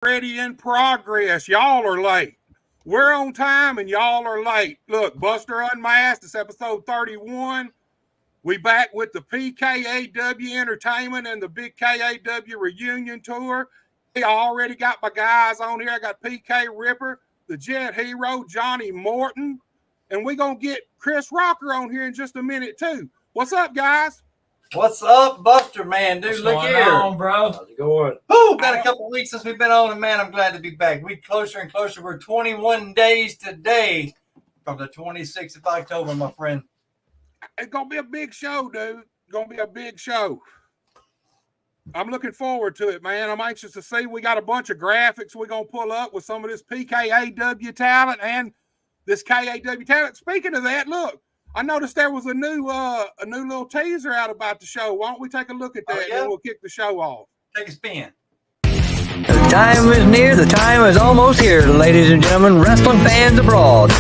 already in progress. Y'all are late. We're on time and y'all are late. Look, Buster Unmasked, it's episode 31. We back with the PKAW Entertainment and the big KAW reunion tour. I already got my guys on here. I got PK Ripper, the Jet Hero, Johnny Morton, and we're going to get Chris Rocker on here in just a minute too. What's up, guys? What's up, Buster, man? Dude, look here. What's going on, bro? How's it going? Woo, been a couple of weeks since we've been on, and man, I'm glad to be back. We're closer and closer. We're 21 days today from the 26th of October, my friend. It's going to be a big show, dude. It's going to be a big show. I'm looking forward to it, man. I'm anxious to see. We got a bunch of graphics we're going to pull up with some of this PKAW talent and this KAW talent. Speaking of that, look, I noticed there was a new little teaser out about the show. Why don't we take a look at that and then we'll kick the show off? Take a spin. The time is near, the time is almost here, ladies and gentlemen, wrestling fans abroad.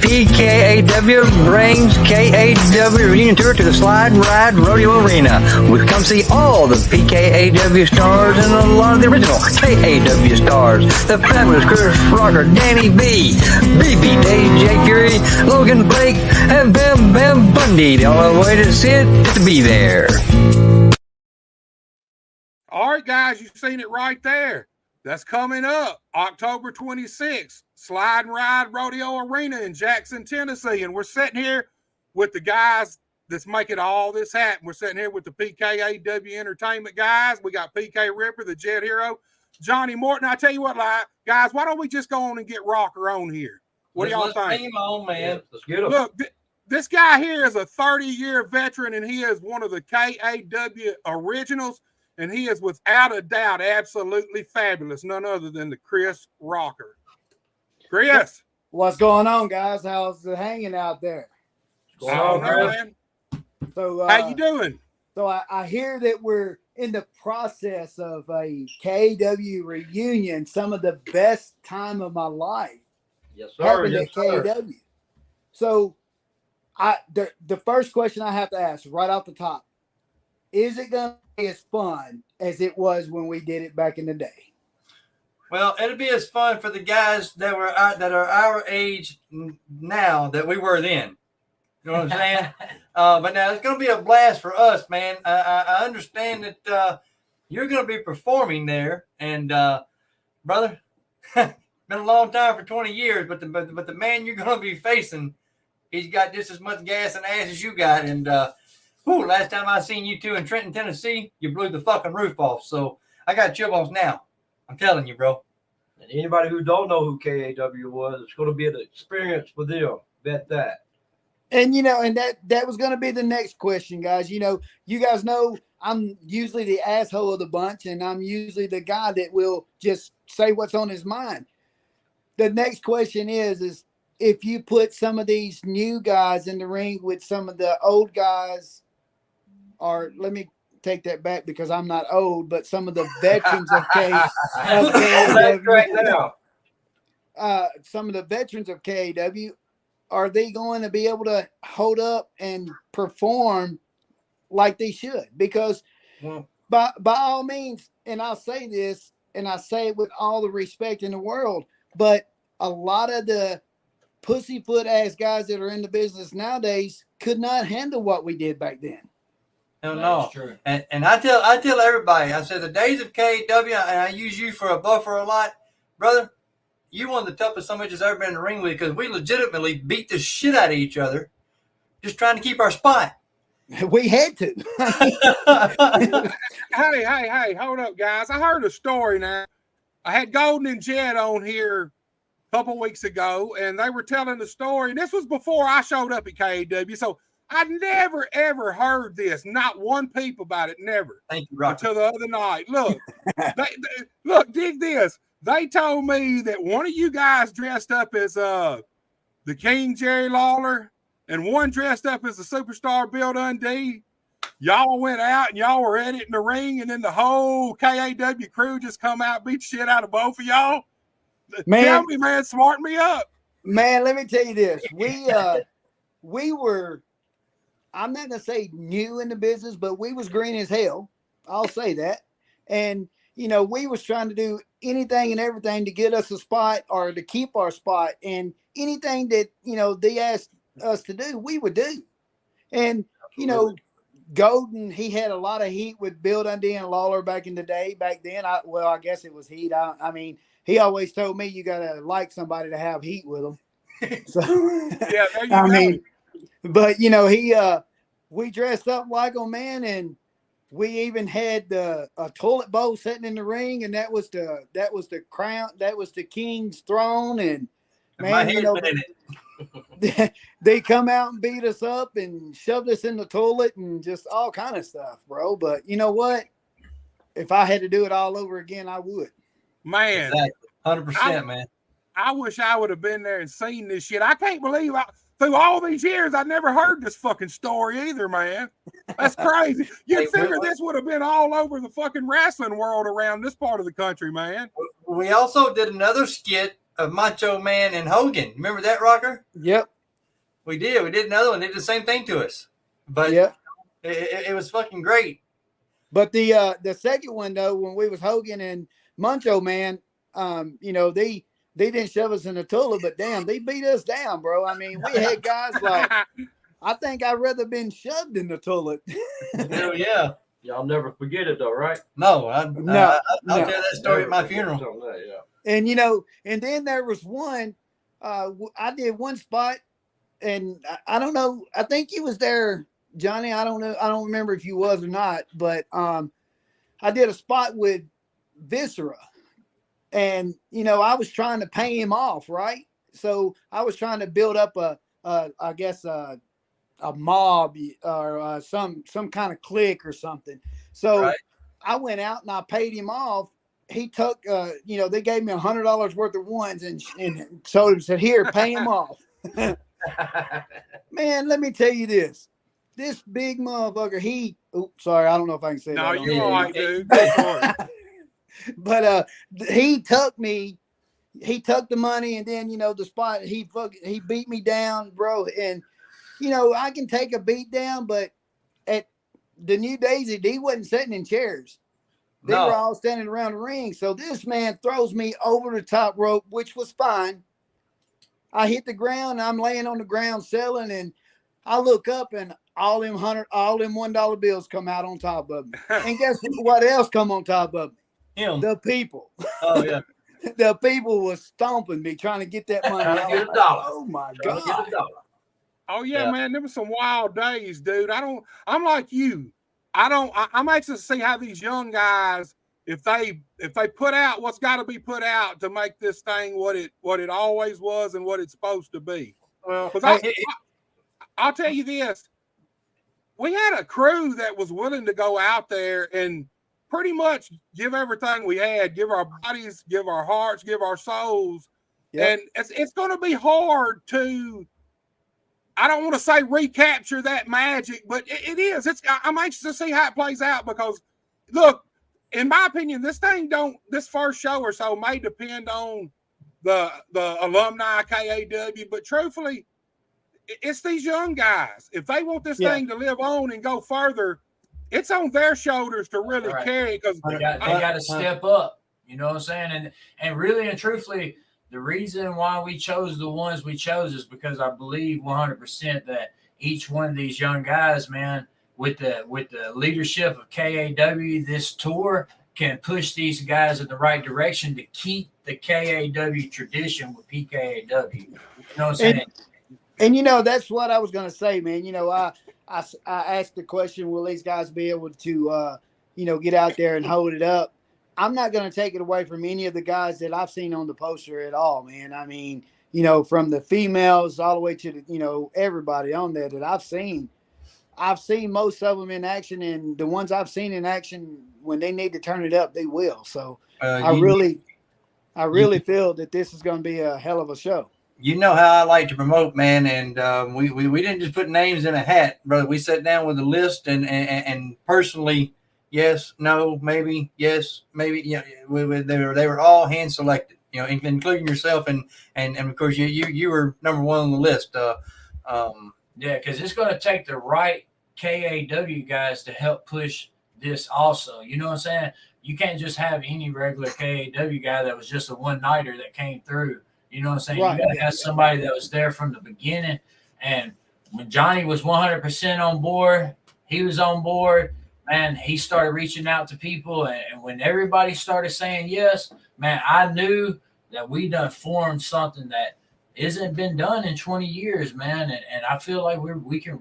PKAW brings KAW reunion tour to the Slide and Ride Rodeo Arena. We've come see all the PKAW stars and a lot of the original KAW stars. The fabulous Chris Rocker, Danny B, BB, J. Curie, Logan Blake, and Bam Bam Bundy. All the way to see it, just to be there. All right, guys, you've seen it right there. That's coming up October 26th, Slide and Ride Rodeo Arena in Jackson, Tennessee. And we're sitting here with the guys that's making all this happen. We're sitting here with the PKAW Entertainment guys. We got PK Ripper, the Jet Hero, Johnny Morton. I tell you what, guys, why don't we just go on and get Rocker on here? What do y'all think? Him on, man. Let's get him. Look, this guy here is a 30-year veteran, and he is one of the KAW originals. And he is without a doubt absolutely fabulous. None other than the Chris Rocker. Chris. What's going on, guys? How's it hanging out there? What's going on, man? So, how you doing? So I hear that we're in the process of a KW reunion. Some of the best time of my life. Yes, sir. Happened Yes, at sir. KW. So the first question I have to ask right off the top, is it going to be as fun as it was when we did it back in the day? Well, it'll be as fun for the guys that are our age now that we were then. You know what I'm saying? But now it's going to be a blast for us, man. I understand that you're going to be performing there, and brother, been a long time for 20 years, but the man you're going to be facing, he's got just as much gas and ass as you got, and last time I seen you two in Trenton, Tennessee, you blew the fucking roof off. So I got chill bumps now. I'm telling you, bro. And anybody who don't know who KAW was, it's going to be an experience for them. Bet that. And, and that was going to be the next question, guys. You guys know I'm usually the asshole of the bunch, and I'm usually the guy that will just say what's on his mind. The next question is if you put some of these new guys in the ring with some of the old guys, or let me take that back because I'm not old, but some of the veterans of KAW, some of the veterans of KAW, are they going to be able to hold up and perform like they should? Because by all means, and I'll say this, and I say it with all the respect in the world, but a lot of the pussyfoot ass guys that are in the business nowadays could not handle what we did back then. No. And I tell everybody, I said the days of KAW, and I use you for a buffer a lot, brother. You're one of the toughest somebody's ever been in the ring with, because we legitimately beat the shit out of each other, just trying to keep our spot. We had to. Hey, hold up, guys. I heard a story now. I had Golden and Jet on here a couple weeks ago, and they were telling the story. And this was before I showed up at KAW, so I never, ever heard this. Not one peep about it. Never. Thank you, Rocky. Until the other night. Look, look, dig this. They told me that one of you guys dressed up as the King Jerry Lawler and one dressed up as the superstar Bill Dundee. Y'all went out and y'all were at it in the ring, and then the whole KAW crew just come out and beat the shit out of both of y'all. Man, tell me, man, smarten me up. Man, let me tell you this. We were, I'm not going to say new in the business, but we was green as hell. I'll say that. And, we was trying to do anything and everything to get us a spot or to keep our spot, and anything that they asked us to do, we would do. And Golden, he had a lot of heat with Bill Dundee and Lawler back in the day. Back then, I guess it was heat. I mean, he always told me you gotta like somebody to have heat with them. So Yeah, there you I go. mean, but we dressed up like them, man, and we even had a toilet bowl sitting in the ring, and that was the crown, that was the king's throne, and My man, head's been in it. they come out and beat us up and shoved us in the toilet and just all kind of stuff, bro. But you know what? If I had to do it all over again, I would. Man, Exactly. 100%, man. I wish I would have been there and seen this shit. I can't believe through all these years I never heard this fucking story either, man. That's crazy. You'd figure this would have been all over the fucking wrestling world around this part of the country, man. We also did another skit of Macho Man and Hogan. Remember that, Rocker? Yep. We did. We did another one. They did the same thing to us. But Yep. it was fucking great. But the second one though, when we was Hogan and Macho Man, they didn't shove us in the toilet, but damn, they beat us down, bro. I mean, we had guys like, I think I'd rather been shoved in the toilet. Hell yeah. Y'all never forget it though, right? No, I'll No. tell that story at my funeral. Yeah. And and then there was one, I did one spot, and I don't know, I think you was there, Johnny. I don't know, I don't remember if you was or not, but I did a spot with Viscera, and I was trying to pay him off, right? So I was trying to build up a mob or some kind of clique or something. So Right. I went out and I paid him off. He took, they gave me $100 worth of ones and told him, said, here, pay him off. Man, let me tell you this. This big motherfucker, sorry, I don't know if I can say No, that. you're all right, dude. Go for it. But he took the money, and then the spot he beat me down, bro. And I can take a beat down, but at the New Daisy, he wasn't sitting in chairs. They were all standing around the ring. So this man throws me over the top rope, which was fine. I hit the ground. I'm laying on the ground selling, and I look up, and all them $1 bills come out on top of me. And guess what else come on top of me? Him. The people. Oh, yeah. The people was stomping me, trying to get that money. Trying to get a Like, dollar. oh my Trying to get God. a dollar. Oh yeah, man, there were some wild days, dude. I'm like you. I'm anxious to see how these young guys, if they put out what's got to be put out to make this thing what it always was and what it's supposed to be. Well, I'll tell you this. We had a crew that was willing to go out there and pretty much give everything we had, give our bodies, give our hearts, give our souls. Yep. And it's going to be hard to, I don't want to say recapture that magic, but it is. I'm anxious to see how it plays out because, look, in my opinion, this first show or so may depend on the alumni KAW, but truthfully, it's these young guys. If they want this thing to live on and go further, it's on their shoulders to really carry it because they got to step up. You know what I'm saying? And really and truthfully, the reason why we chose the ones we chose is because I believe 100% that each one of these young guys, man, with the leadership of KAW, this tour can push these guys in the right direction to keep the KAW tradition with PKAW. You know what I'm saying? And that's what I was going to say, man. I asked the question, will these guys be able to, get out there and hold it up? I'm not going to take it away from any of the guys that I've seen on the poster at all, man. I mean, from the females all the way to the, everybody on there that I've seen. I've seen most of them in action, and the ones I've seen in action, when they need to turn it up, they will. So I really feel that this is going to be a hell of a show. You know how I like to promote, man, and we didn't just put names in a hat, brother. We sat down with a list and personally, yes, no, maybe, yes, maybe. Yeah, they were all hand selected, including yourself, and of course you were number one on the list. Yeah, because it's going to take the right KAW guys to help push this also. You know what I'm saying? you can't just have any regular KAW guy that was just a one-nighter that came through. You know what I'm saying? Right. You got to have somebody that was there from the beginning. And when Johnny was 100% on board, he was on board, man, he started reaching out to people. And when everybody started saying yes, man, I knew that we done formed something that isn't been done in 20 years, man. And I feel like we can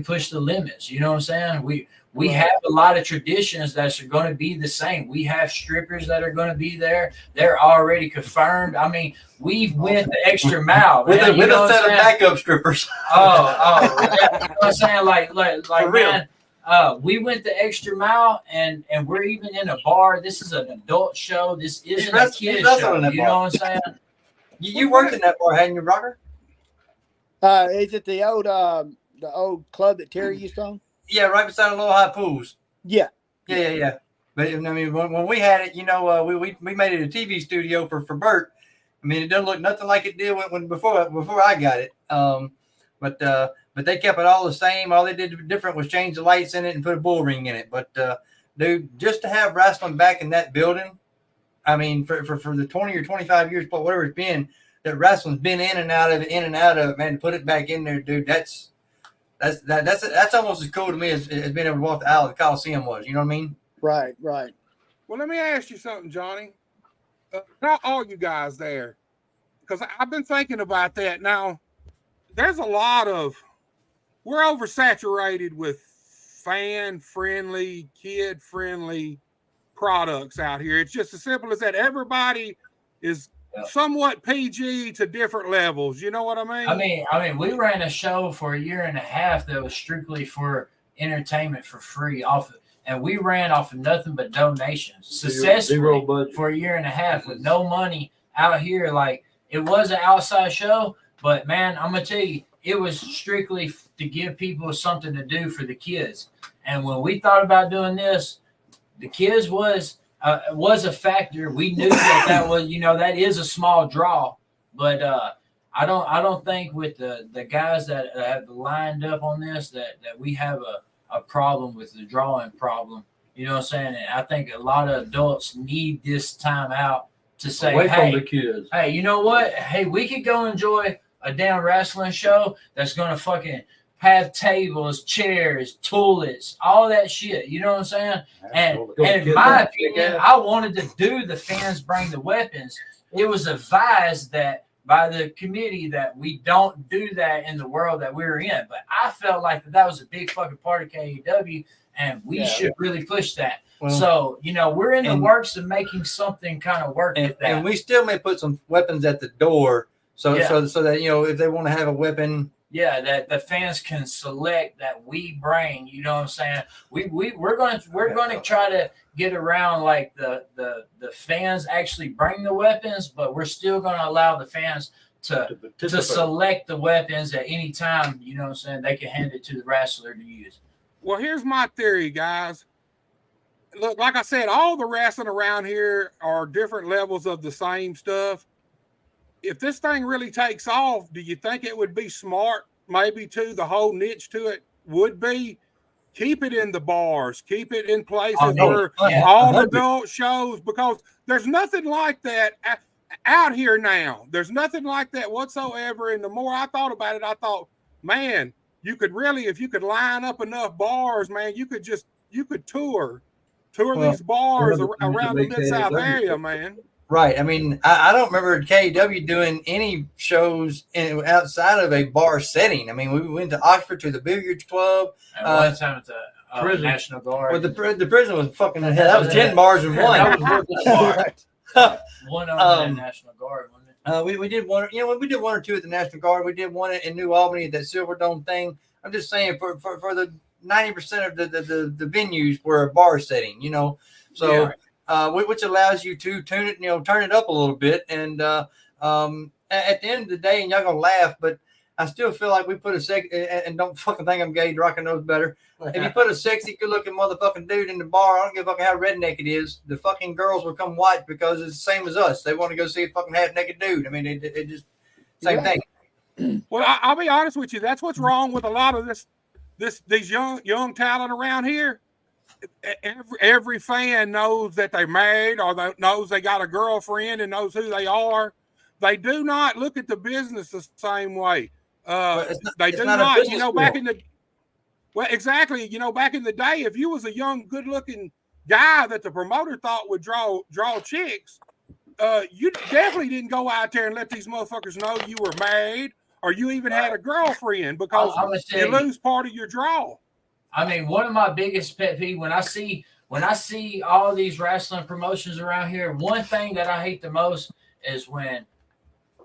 push the limits. You know what I'm saying? We have a lot of traditions that are going to be the same. We have strippers that are going to be there. They're already confirmed. I mean, we've went the extra mile, man. with a set of backup strippers. Oh, you know what I'm saying? Like For real. man, we went the extra mile, and we're even in a bar. This is an adult show. This isn't a kid show. in that You bar. know what I'm saying? You worked in that bar, hadn't you, Rocker? Is it the old club that Terry used to own? Yeah, right beside the Little High Pools. Yeah. Yeah. But I mean, when we had it, you know, we made it a TV studio for Bert. I mean, it doesn't look nothing like it did when before I got it. But they kept it all the same. All they did different was change the lights in it and put a bull ring in it. But dude, just to have wrestling back in that building, I mean, for the 20 or 25 years, whatever it's been, that wrestling's been in and out of it, man. To put it back in there, dude, that's almost as cool to me as being able to walk the aisle of the Coliseum was. You know what I mean? Right. Well, let me ask you something, Johnny. Not all you guys there, because I've been thinking about that. Now, there's a lot of, we're oversaturated with fan-friendly, kid-friendly products out here. It's just as simple as that. Everybody is somewhat PG to different levels. You know what I mean? I mean, we ran a show for a year and a half that was strictly for entertainment for free and we ran off of nothing but donations successfully for a year and a half with no money out here. Like, it was an outside show, but man, I'm gonna tell you, it was strictly to give people something to do for the kids. And when we thought about doing this, the kids was a factor. We knew that was, you know, that is a small draw, but I don't think with the guys that have lined up on this that we have a problem with the drawing problem. You know what I'm saying? And I think a lot of adults need this time out to say, away hey, from the kids. Hey, you know what? Hey, we could go enjoy a damn wrestling show that's gonna fucking have tables, chairs, toilets, all that shit. You know what I'm saying? And in my opinion, I wanted to do the fans bring the weapons. It was advised that by the committee that we don't do that in the world that we're in. But I felt like that was a big fucking part of KAW, and we should really push that. Well, so, you know, we're in the works of making something kind of work with that. And we still may put some weapons at the door so that, you know, if they want to have a weapon. Yeah, that the fans can select that we bring. You know what I'm saying? We're gonna try to get around like the fans actually bring the weapons, but we're still gonna allow the fans to select the weapons at any time. You know what I'm saying? They can hand it to the wrestler to use. Well, here's my theory, guys. Look, like I said, all the wrestling around here are different levels of the same stuff. If this thing really takes off, do you think it would be smart, maybe the whole niche to it would be keep it in the bars, keep it in places where all adult shows, because there's nothing like that out here now. There's nothing like that whatsoever. And the more I thought about it, I thought, man, you could really, if you could line up enough bars, man, you could tour these bars around the Mid-South area, man. Right. I mean, I don't remember KAW doing any shows outside of a bar setting. I mean, we went to Oxford to the billiards club. One time at the National Guard. Well, the prison was fucking hell. That was 10 bars in one. That was bar. One on the National Guard, wasn't it? We did one. You know, we did one or two at the National Guard. We did one in New Albany at that Silver Dome thing. I'm just saying, for the 90% of the venues were a bar setting. You know, so. Yeah. Which allows you to turn it up a little bit. And at the end of the day, and y'all gonna laugh, but I still feel like we put and don't fucking think I'm gay, Rocker knows better. If you put a sexy, good looking motherfucking dude in the bar, I don't give a fuck how redneck it is, the fucking girls will come watch because it's the same as us. They want to go see a fucking half naked dude. I mean, it just same thing. Well, I'll be honest with you. That's what's wrong with a lot of these young talent around here. every fan knows that they're married or knows they got a girlfriend and knows who they are. They do not look at the business the same way. They do not. You know, back in the exactly. You know, back in the day, if you was a young, good-looking guy that the promoter thought would draw chicks, you definitely didn't go out there and let these motherfuckers know you were married or you even had a girlfriend because you lose part of your draw. I mean, one of my biggest pet peeves when I see all these wrestling promotions around here, one thing that I hate the most is when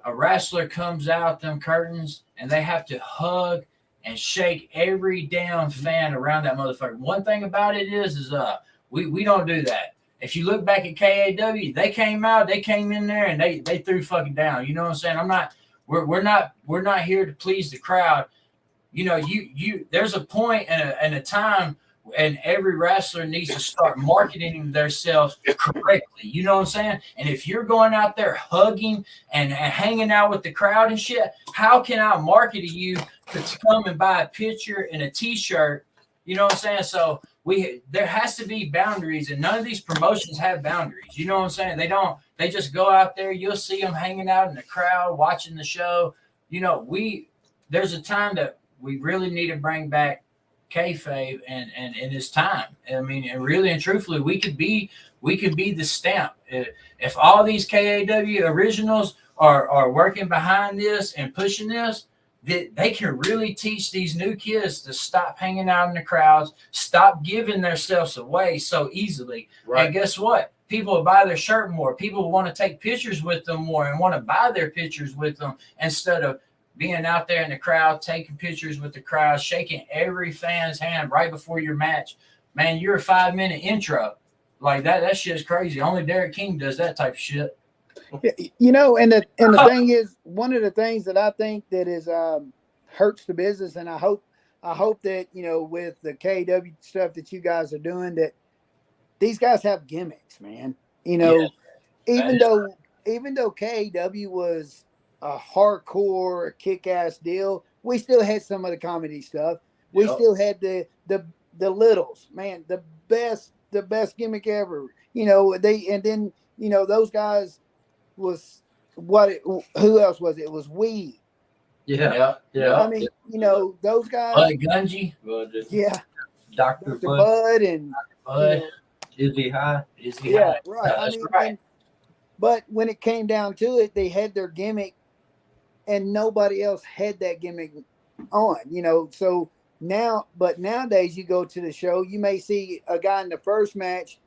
a wrestler comes out them curtains and they have to hug and shake every damn fan around that motherfucker. One thing about it is we don't do that. If you look back at KAW, they came in there and they threw fucking down. You know what I'm saying? We're not here to please the crowd. You know, there's a point and a time, and every wrestler needs to start marketing themselves correctly. You know what I'm saying? And if you're going out there hugging and hanging out with the crowd and shit, how can I market to you to come and buy a picture and a T-shirt? You know what I'm saying? So there has to be boundaries, and none of these promotions have boundaries. You know what I'm saying? They don't. They just go out there. You'll see them hanging out in the crowd, watching the show. You know, there's a time that we really need to bring back kayfabe, and it's time. I mean, and really and truthfully, we could be the stamp. If all these KAW originals are working behind this and pushing this, they can really teach these new kids to stop hanging out in the crowds, stop giving themselves away so easily. Right. And guess what? People will buy their shirt more. People want to take pictures with them more and want to buy their pictures with them instead of being out there in the crowd, taking pictures with the crowd, shaking every fan's hand right before your match. Man, you're a 5-minute intro. Like that shit's crazy. Only Derek King does that type of shit. You know, and the thing is, one of the things that I think that is hurts the business, and I hope that, you know, with the KW stuff that you guys are doing, that these guys have gimmicks, man. You know, even though KW was a hardcore kick-ass deal, we still had some of the comedy stuff. We still had the littles, man, the best gimmick ever. You know, then you know, those guys was who else was it? It was Weed. Yeah. I mean, you know, those guys. Gungy. Yeah. Dr. Bud and Bud. Izzy High. Yeah, right. That's I mean, right. But when it came down to it, they had their gimmick, and nobody else had that gimmick on. You know, so nowadays you go to the show, you may see a guy in the first match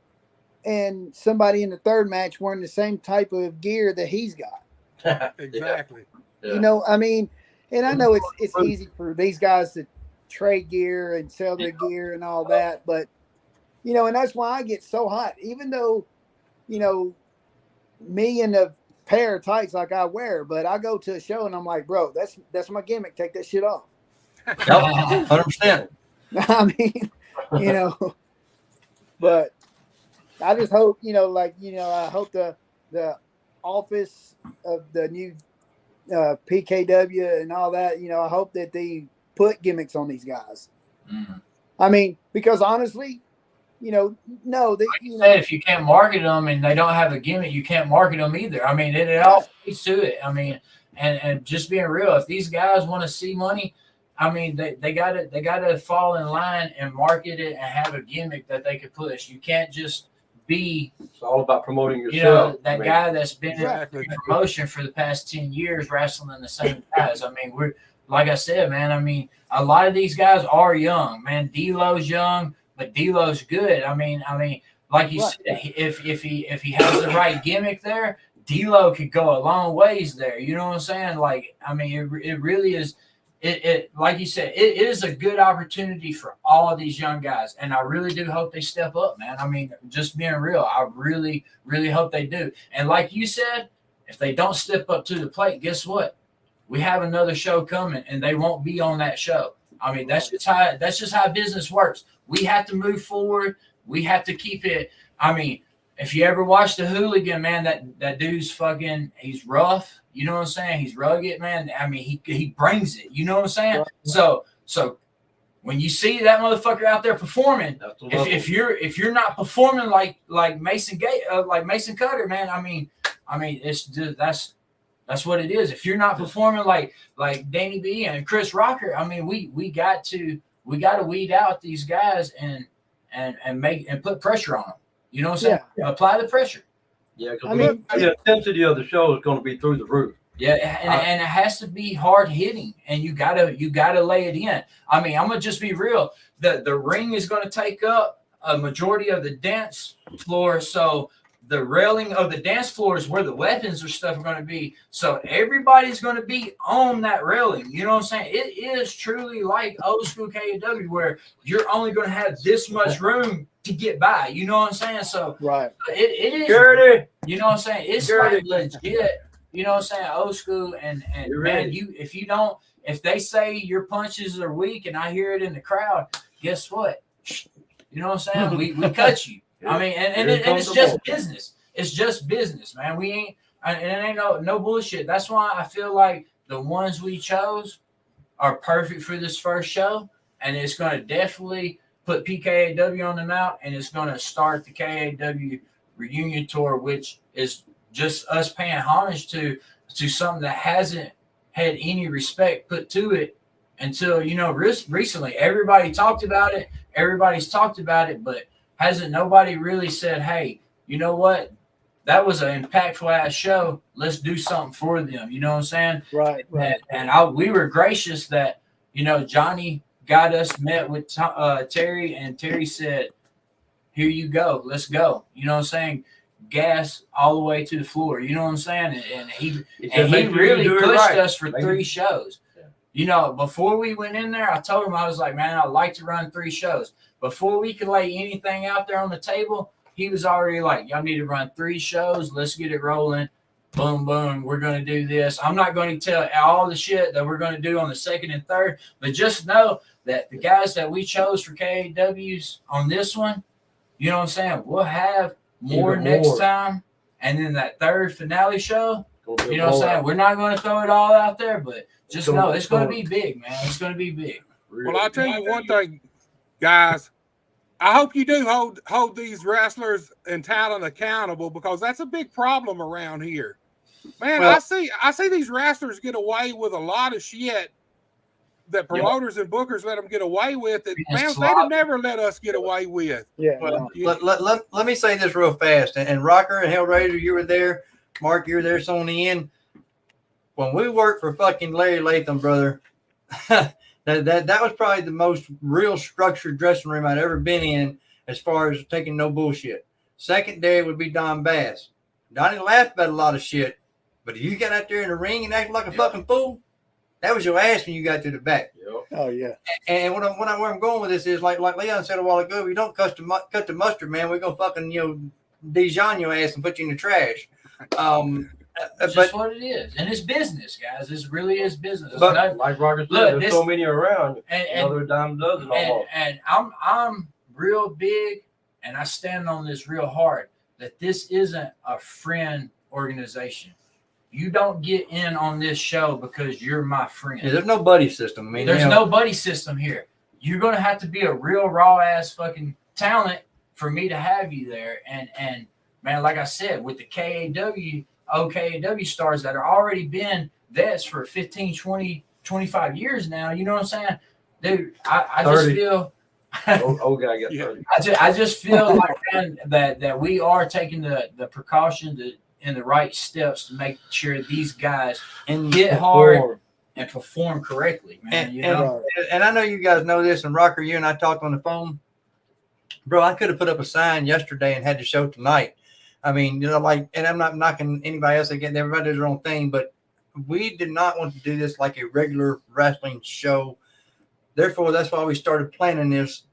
and somebody in the third match wearing the same type of gear that he's got. Exactly. Yeah. You know, I mean, and I know it's easy for these guys to trade gear and sell their gear and all that, but you know, and that's why I get so hot. Even though, you know, me and a pair of tights like I wear, but I go to a show and I'm like, bro, that's my gimmick. Take that shit off. 100%. I mean, you know, but I just hope, you know, like, you know, I hope the office of the new PKW and all that, you know, I hope that they put gimmicks on these guys. Mm-hmm. I mean, because honestly, you know, no, they, like you said, if you can't market them and they don't have a gimmick, you can't market them either. I mean, it all leads to it. I mean, and just being real, if these guys want to see money, I mean, they gotta fall in line and market it and have a gimmick that they could push. You can't just be. It's all about promoting yourself. You know, that guy that's been Exactly. in promotion for the past 10 years wrestling the same guys. I mean, we're like I said, man. I mean, a lot of these guys are young, man. D-Lo's young, but D-Lo's good. I mean, like you said, if he has the right gimmick there, D-Lo could go a long ways there. You know what I'm saying? Like, I mean, it really is. It like you said, it is a good opportunity for all of these young guys, and I really do hope they step up, man. I mean, just being real, I really, really hope they do. And like you said, if they don't step up to the plate, guess what? We have another show coming, and they won't be on that show. I mean, that's just how business works. We have to move forward. We have to keep it. I mean, if you ever watch The Hooligan, man, that dude's fucking, he's rough. You know what I'm saying? He's rugged, man. I mean, he brings it. You know what I'm saying? Right. So when you see that motherfucker out there performing, if you're not performing like Mason Cutter, man, I mean it's just that's what it is. If you're not performing like Danny B and Chris Rocker, I mean we got to weed out these guys and put pressure on them. You know what I'm saying? Yeah. Apply the pressure. Yeah, because the intensity of the show is going to be through the roof. Yeah, and it has to be hard hitting, and you gotta lay it in. I mean, I'm gonna just be real. The ring is gonna take up a majority of the dance floor, so the railing of the dance floor is where the weapons or stuff are gonna be. So everybody's gonna be on that railing. You know what I'm saying? It is truly like old school KAW, where you're only gonna have this much room to get by. You know what I'm saying? So right, it is. Security. You know what I'm saying? It's like legit. You know what I'm saying? Old school, and man, if they say your punches are weak and I hear it in the crowd, guess what? You know what I'm saying? We cut you. I mean, and it's just business. It's just business, man. We ain't, and it ain't no bullshit. That's why I feel like the ones we chose are perfect for this first show, and it's going to definitely put PKAW on the map, and it's going to start the KAW reunion tour, which is just us paying homage to something that hasn't had any respect put to it until, recently. Everybody talked about it. Everybody's talked about it, but hasn't nobody really said, hey, you know what? That was an impactful ass show. Let's do something for them. You know what I'm saying? Right. And we were gracious that, Johnny got us met with Terry, and Terry said, here you go. Let's go. You know what I'm saying? Gas all the way to the floor. You know what I'm saying? And he really pushed us for 3 shows. Yeah. Before we went in there, I told him, I was like, man, I'd like to run 3 shows. Before we could lay anything out there on the table, he was already like, y'all need to run 3 shows. Let's get it rolling. Boom, boom. We're going to do this. I'm not going to tell all the shit that we're going to do on the 2nd and 3rd, but just know that the guys that we chose for KAWs on this one, you know what I'm saying? We'll have more next time. And then that 3rd finale show, you know what I'm saying? We're not going to throw it all out there, but just know it's going to be big, man. It's going to be big. Well, I'll tell you one thing, guys. I hope you do hold these wrestlers and talent accountable, because that's a big problem around here. Man, I see these wrestlers get away with a lot of shit that promoters and bookers let them get away with. That, man, they'd have never let us get away with. Yeah. Well, let me say this real fast. And Rocker and Hellraiser, you were there. Mark, you were there. So on the end, when we worked for fucking Larry Latham, brother, that was probably the most real structured dressing room I'd ever been in, as far as taking no bullshit. Secondary would be Don Bass. Donnie laughed about a lot of shit, but if you got out there in the ring and acted like a fucking fool, that was your ass when you got to the back. Oh yeah. And where I'm going with this is like Leon said a while ago, if you don't cut the mustard, man, we're gonna fucking Dijon your ass and put you in the trash. That's just what it is, and it's business, guys. This really is business. But like Roger said, there's so many around, another dime dozen almost. And I'm real big, and I stand on this real hard, that this isn't a friend organization. You don't get in on this show because you're my friend. Yeah, there's no buddy system. I mean, there's no buddy system here. You're gonna have to be a real raw ass fucking talent for me to have you there. And man, like I said, with the KAW stars that are already been vets for 15, 20, 25 years now, you know what I'm saying? Dude, I just feel old guy got 30. I just feel like, man, that we are taking the precaution and the right steps to make sure these guys get hard and perform correctly, man. And I know you guys know this, and Rocker, you and I talked on the phone. Bro, I could have put up a sign yesterday and had the show tonight. I mean, and I'm not knocking anybody else again. Everybody does their own thing, but we did not want to do this like a regular wrestling show. Therefore, that's why we started planning this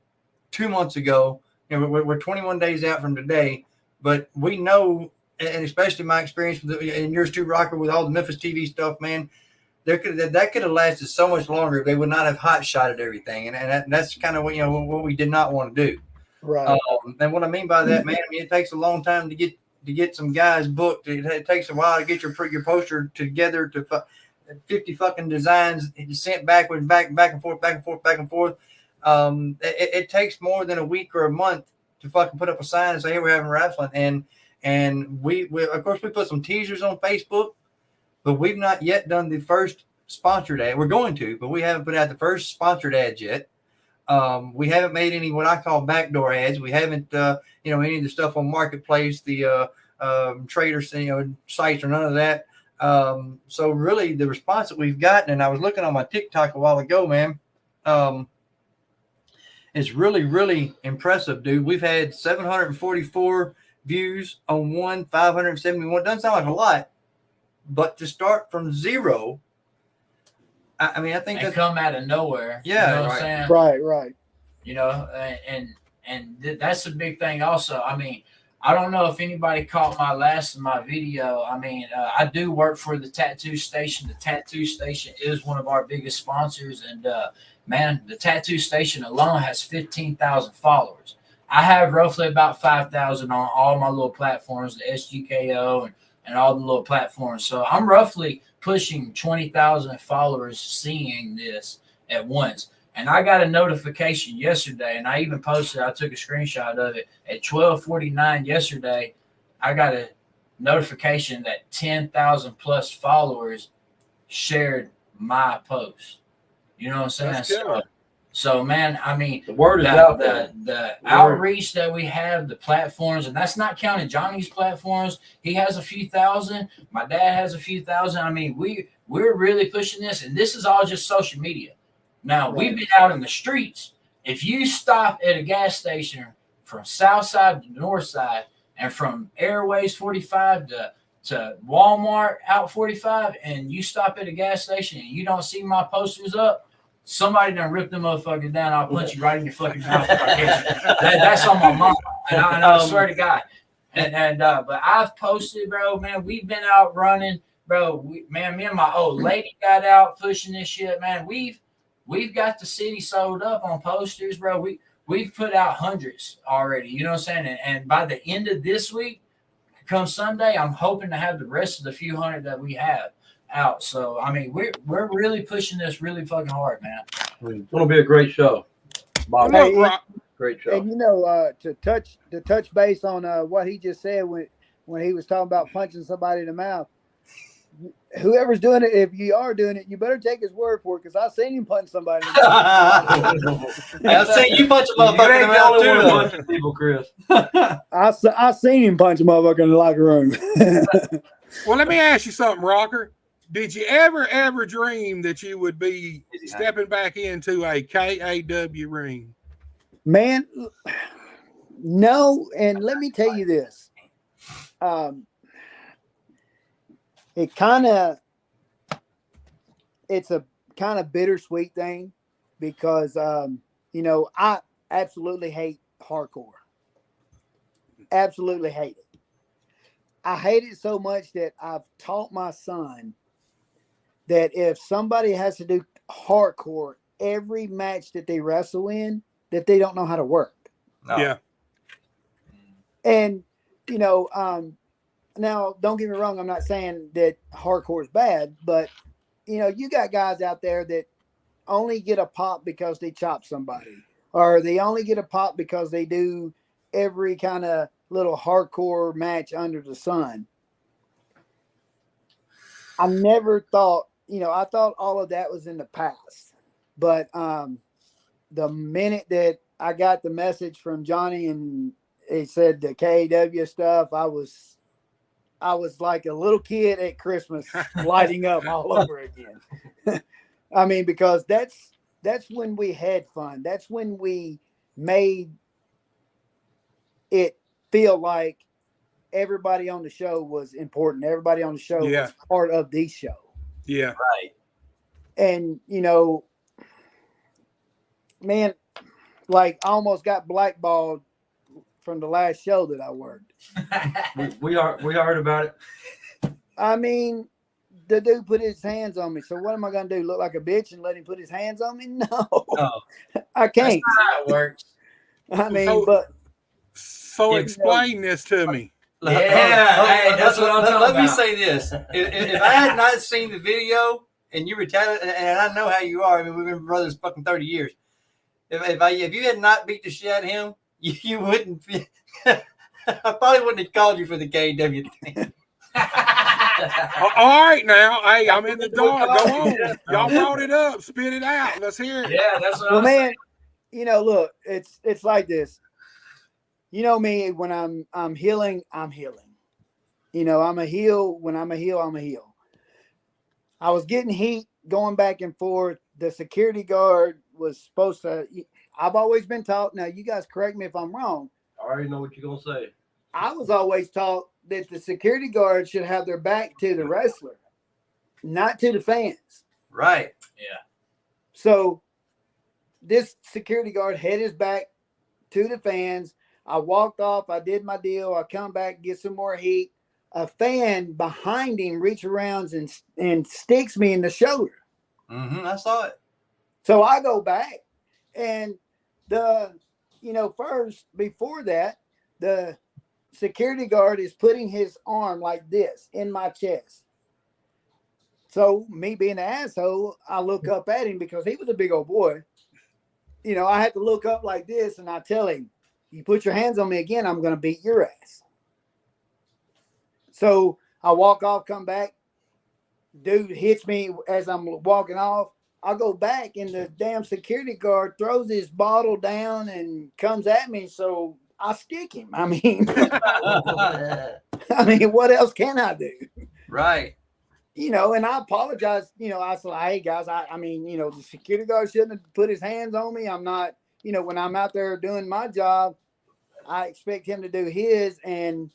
2 months ago. We're 21 days out from today, but we know, and especially my experience and yours too, Rocker, with all the Memphis TV stuff, man, that could have lasted so much longer if they would not have hot-shotted everything, and that's kind of what we did not want to do. Right. And what I mean by that, man, I mean, it takes a long time to get some guys booked. It takes a while to get your poster together, to 50 fucking designs sent backwards, back and forth. It takes more than a week or a month to fucking put up a sign and say, hey, we're having wrestling. And we of course we put some teasers on Facebook, but we've not yet done the first sponsored ad. We're going to, but we haven't put out the first sponsored ad yet. We haven't made any what I call backdoor ads. We haven't, any of the stuff on Marketplace, the traders, sites or none of that. So really the response that we've gotten, and I was looking on my TikTok a while ago, man, it's really, really impressive, dude. We've had 744 views on one, 571. Doesn't sound like a lot, but to start from zero, I mean, I think and that's come out of nowhere. Yeah, you know what right. I'm saying? Right. You know, that's a big thing. Also, I mean, I don't know if anybody caught my video. I mean, I do work for the Tattoo Station. The Tattoo Station is one of our biggest sponsors, and man, the Tattoo Station alone has 15,000 followers. I have roughly about 5,000 on all my little platforms, the SGKO and all the little platforms. So I'm roughly pushing 20,000 followers seeing this at once. And I got a notification yesterday, and I even posted, I took a screenshot of it at 12:49 yesterday. I got a notification that 10,000 plus followers shared my post. You know what I'm saying? That's So, man, I mean, The word is out there. The outreach that we have, the platforms, and that's not counting Johnny's platforms. He has a few thousand. My dad has a few thousand. I mean, we're really pushing this, and this is all just social media. Now, we've been out in the streets. If you stop at a gas station from south side to north side and from Airways 45 to Walmart out 45, and you stop at a gas station and you don't see my posters up, somebody done ripped them motherfuckers down. I'll punch you right in your fucking mouth. That's on my mom. And I swear to God. But I've posted, bro, man, we've been out running, bro. Me and my old lady got out pushing this shit, man. We've got the city sold up on posters, bro. We've put out hundreds already. You know what I'm saying? And by the end of this week, come Sunday, I'm hoping to have the rest of the few hundred that we have out. So I mean, we're really pushing this really fucking hard, man. It's going to be a great show. Bob. Hey, Great show. and to touch base on what he just said when he was talking about punching somebody in the mouth. Whoever's doing it, if you are doing it, you better take his word for it, because I've seen him punch somebody in the mouth. I've seen you punch a You motherfucker in ain't the the mouth only too, one though. punching people, Chris. I seen him punch a motherfucker in the locker room. Well, let me ask you something, Rocker. Did you ever dream that you would be stepping back into a KAW ring? Man, no. And let me tell you this. It's a kind of bittersweet thing, because, I absolutely hate hardcore. Absolutely hate it. I hate it so much that I've taught my son that if somebody has to do hardcore every match that they wrestle in, that they don't know how to work. No. Yeah. And, now, don't get me wrong. I'm not saying that hardcore is bad, but, you got guys out there that only get a pop because they chop somebody, or they only get a pop because they do every kind of little hardcore match under the sun. I never thought, I thought all of that was in the past. But the minute that I got the message from Johnny and it said the KAW stuff, I was like a little kid at Christmas lighting up all over again. I mean, because that's when we had fun. That's when we made it feel like everybody on the show was important. Everybody on the show was part of the show. Yeah. Right. And, man, like I almost got blackballed from the last show that I worked. We heard about it. I mean, the dude put his hands on me. So what am I going to do? Look like a bitch and let him put his hands on me? No, I can't. That's not how it works. I mean, So explain this to me. Hey, that's what I'm talking Let me about. say this. If I had not seen the video and you were telling, and I know how you are, I mean, we've been brothers fucking 30 years. if you had not beat the shit out of him, you wouldn't. I probably wouldn't have called you for the KW thing. All right, now, hey, I'm in the dark. Go on. Y'all brought it up. Spit it out. Let's hear it. Yeah, that's what Well, I'm man, saying. you know, look, it's like this. You know me, when I'm healing, I'm healing. You know, I'm a heel. When I'm a heel, I'm a heel. I was getting heat going back and forth. The security guard was supposed to. I've always been taught. Now, you guys correct me if I'm wrong. I already know what you're gonna say. I was always taught that the security guard should have their back to the wrestler, not to the fans. Right. Yeah. So this security guard had his back to the fans. I walked off. I did my deal. I come back, get some more heat. A fan behind him reaches around and sticks me in the shoulder. I saw it. So I go back, and first before that, the security guard is putting his arm like this in my chest. So me being an asshole, I look up at him because he was a big old boy. You know, I had to look up like this, and I tell him, "You put your hands on me again, I'm going to beat your ass." So I walk off, come back. Dude hits me as I'm walking off. I go back, and the damn security guard throws his bottle down and comes at me. So I stick him. I mean, what else can I do? Right. You know, and I apologize. You know, I said, "Hey guys, the security guard shouldn't have put his hands on me. I'm not, when I'm out there doing my job, I expect him to do his, and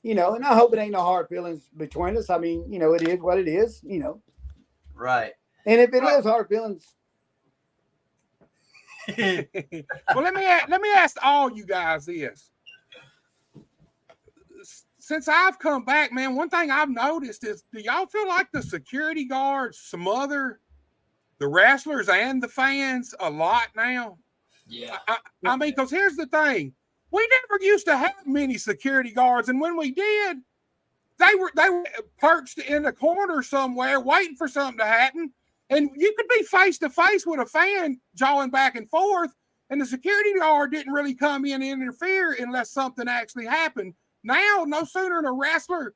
and I hope it ain't no hard feelings between us. I mean, it is what it is, Right. And if it is hard feelings, Well, let me ask all you guys this. Since I've come back, man, one thing I've noticed is, do y'all feel like the security guards smother the wrestlers and the fans a lot now? Yeah. I mean, because here's the thing. We never used to have many security guards, and when we did, they were perched in a corner somewhere waiting for something to happen, and you could be face to face with a fan jawing back and forth, and the security guard didn't really come in and interfere unless something actually happened. Now, no sooner than a wrestler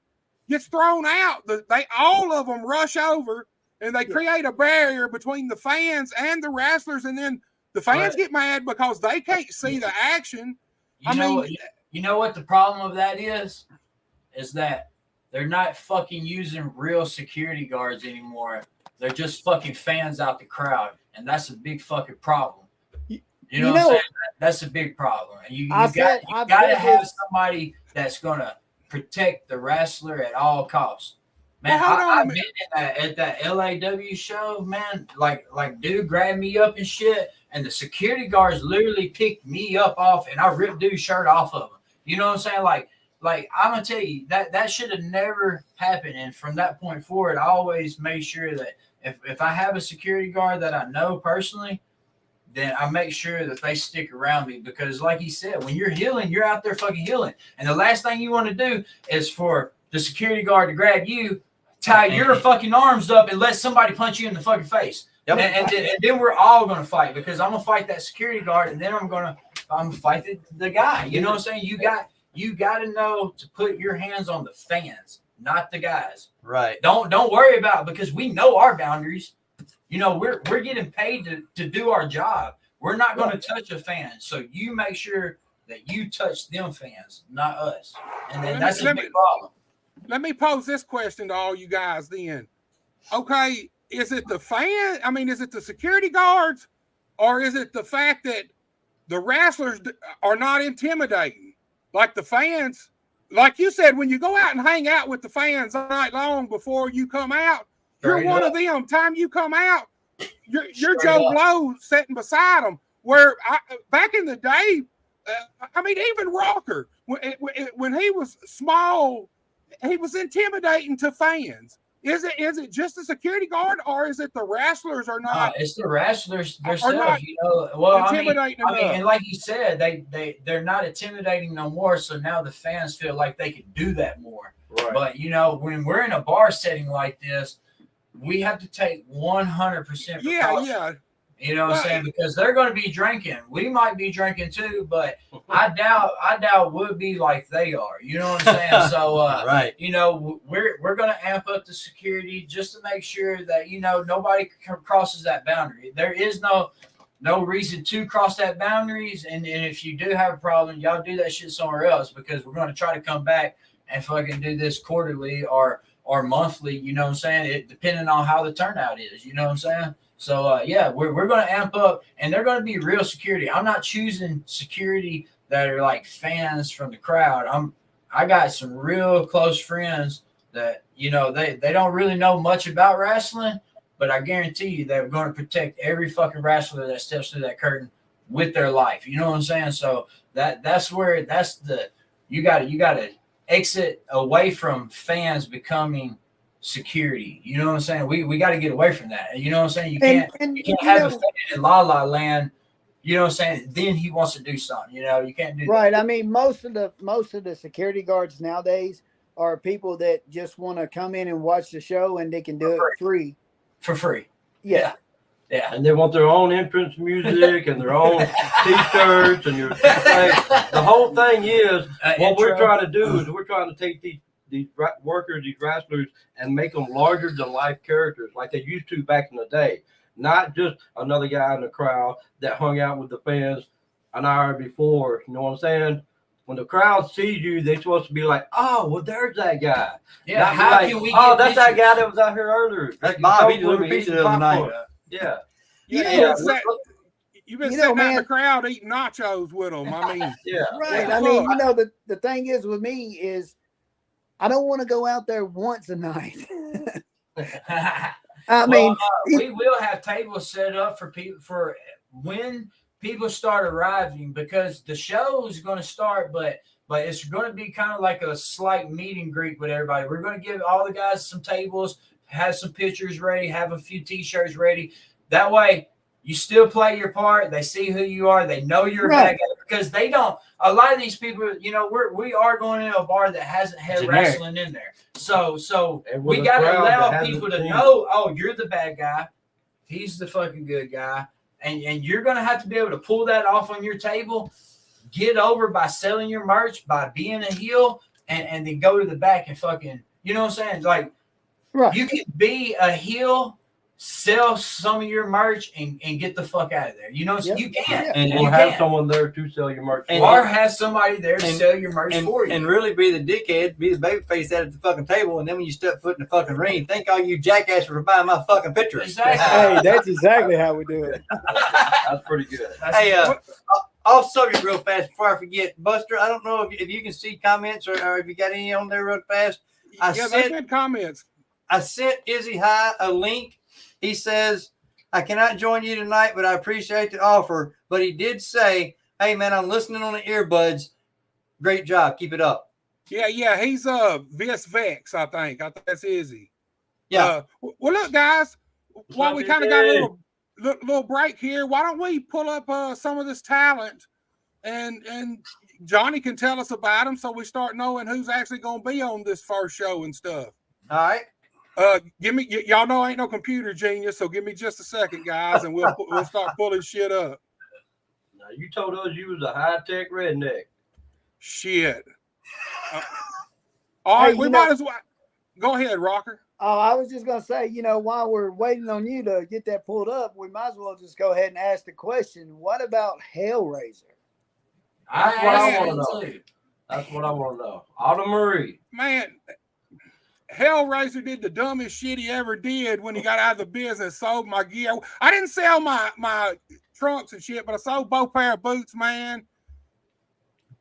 gets thrown out, all of them rush over, and they create a barrier between the fans and the wrestlers, and then the fans get mad because they can't see the action. You know what the problem of that is that they're not fucking using real security guards anymore. They're just fucking fans out the crowd, and that's a big fucking problem. You know what I'm saying? That's a big problem. And you got to have somebody that's gonna protect the wrestler at all costs. Man, I've been at that LAW show, man. Like dude grabbed me up and shit, and the security guards literally picked me up off, and I ripped dude's shirt off of him. You know what I'm saying? Like I'm gonna tell you that should have never happened. And from that point forward, I always made sure that if I have a security guard that I know personally, then I make sure that they stick around me, because like he said, when you're healing, you're out there fucking healing. And the last thing you want to do is for the security guard to grab you, tie your fucking arms up, and let somebody punch you in the fucking face. Yep. And then we're all going to fight, because I'm going to fight that security guard, and then I'm going to fight the guy. You know what I'm saying? You got to know to put your hands on the fans, not the guys. Right. Don't worry about it, because we know our boundaries. You know, we're getting paid to do our job. We're not going to touch a fan. So you make sure that you touch them fans, not us. And then that's a big problem. Let me pose this question to all you guys then. Okay, is it the fan? I mean, is it the security guards, or is it the fact that the wrestlers are not intimidating? Like the fans, like you said, when you go out and hang out with the fans all night long before you come out, you're one of them. Time you come out, you're Joe Blow sitting beside them. Where back in the day, I mean, even Rocker, when he was small, he was intimidating to fans. Is it just the security guard, or is it the wrestlers are not? It's the wrestlers themselves, you know. Well, I mean, and like you said, they're not intimidating no more. So now the fans feel like they can do that more. Right. But you know, when we're in a bar setting like this, we have to take 100%. Yeah. You know what I'm saying? Because they're going to be drinking. We might be drinking too, but I doubt we'll be like they are. You know what I'm saying? So, right. you know, we're going to amp up the security just to make sure that, you know, nobody crosses that boundary. There is no reason to cross that boundaries. And if you do have a problem, y'all do that shit somewhere else, because we're going to try to come back and fucking do this quarterly or monthly. You know what I'm saying? It depending on how the turnout is. You know what I'm saying? So, yeah, we're going to amp up, and they're going to be real security. I'm not choosing security that are like fans from the crowd. I got some real close friends that, you know, they don't really know much about wrestling, but I guarantee you they're going to protect every fucking wrestler that steps through that curtain with their life. You know what I'm saying? So that's you got to exit away from fans becoming security. You know what I'm saying? We got to get away from that. You know what I'm saying? You can't have a fan in La La Land. You know what I'm saying? Then he wants to do something. You know, you can't do right. that. I mean, most of the security guards nowadays are people that just want to come in and watch the show, and they can do it free. For free. Yeah. And they want their own entrance music and their own T-shirts and the whole thing is what we're trying to do is we're trying to take these workers, these wrestlers, and make them larger than life characters like they used to back in the day. Not just another guy in the crowd that hung out with the fans an hour before. You know what I'm saying? When the crowd sees you, they're supposed to be like, "Oh, well, there's that guy." Yeah. Not How like, can we? Oh, that's that guy that was out here earlier. That's Bob. He delivered pizza the other night. Yeah. You've been sitting out in the crowd eating nachos with them. I mean, yeah. Right. I mean, you know, the thing is with me is I don't want to go out there once a night. I mean, we will have tables set up for people for when people start arriving, because the show is going to start, but it's going to be kind of like a slight meet and greet with everybody. We're going to give all the guys some tables, have some pictures ready, have a few T-shirts ready. That way, you still play your part. They see who you are. They know you're a bad guy, because they don't. A lot of these people, you know, we are going into a bar that hasn't had wrestling in there. So we got to allow people to know, oh, you're the bad guy. He's the fucking good guy. And you're going to have to be able to pull that off on your table, get over by selling your merch, by being a heel, and then go to the back and fucking, you know what I'm saying? Like, you can be a heel, sell some of your merch, and get the fuck out of there. You know, you can. And you have someone there to sell your merch. Or have somebody there to sell your merch for you. And really be the dickhead, be the babyface at the fucking table, and then when you step foot in the fucking ring, thank all you jackasses for buying my fucking picture. Exactly. Hey, that's exactly how we do it. That's pretty good. Hey, off subject real fast before I forget. Buster, I don't know if you can see comments or if you got any on there real fast. they had comments. I sent Izzy High a link. He says, I cannot join you tonight, but I appreciate the offer. But he did say, hey, man, I'm listening on the earbuds. Great job. Keep it up. Yeah. He's Vis Vex, I think. I think that's Izzy. Yeah. Well, look, guys, while we kind of got a little break here, why don't we pull up some of this talent and Johnny can tell us about them so we start knowing who's actually going to be on this first show and stuff. All right. Give me, y'all know I ain't no computer genius, so give me just a second, guys, and we'll start pulling shit up. Now, you told us you was a high-tech redneck. Shit. All right, we might as well. Go ahead, Rocker. Oh, I was just going to say, you know, while we're waiting on you to get that pulled up, we might as well just go ahead and ask the question, what about Hellraiser? That's what I want to know. That's what I want to know. Autumn Marie. Man, Hellraiser did the dumbest shit he ever did when he got out of the business, sold my gear. I didn't sell my trunks and shit, but I sold both pair of boots, man.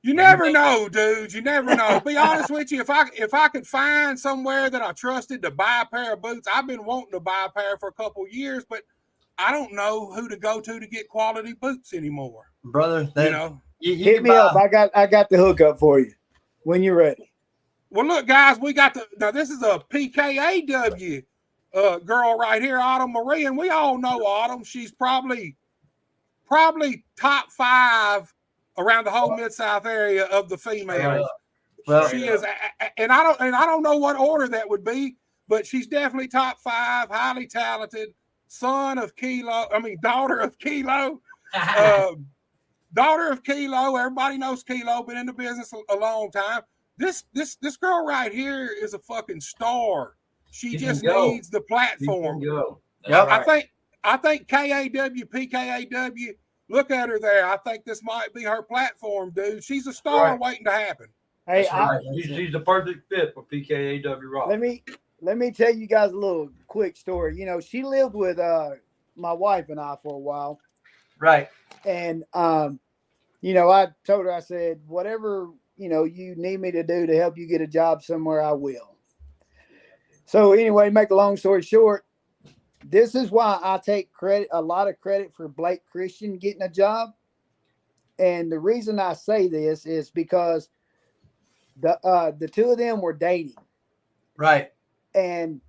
You never know, dude. You never know. Be honest with you, if I could find somewhere that I trusted to buy a pair of boots, I've been wanting to buy a pair for a couple of years, but I don't know who to go to get quality boots anymore. Brother, you know. You hit me up. I got the hookup for you when you're ready. Well, look, guys, we got now this is a PKAW girl right here, Autumn Marie, and we all know Autumn. She's probably top 5 around the whole Mid-South area of the females. Well, she is, and I don't know what order that would be, but she's definitely top 5, highly talented, daughter of Kilo. Daughter of Kilo. Everybody knows Kilo, been in the business a long time. This girl right here is a fucking star. She just needs the platform. Yep. I think KAW, PKAW, look at her there. I think this might be her platform, dude. She's a star waiting to happen. Hey, She's the perfect fit for PKAW Rock. Let me tell you guys a little quick story. You know, she lived with my wife and I for a while. Right. And you know, I told her, I said, whatever, you know, you need me to do to help you get a job somewhere, I will. So anyway, make a long story short, this is why I take a lot of credit for Blake Christian getting a job. And the reason I say this is because the two of them were dating. Right. And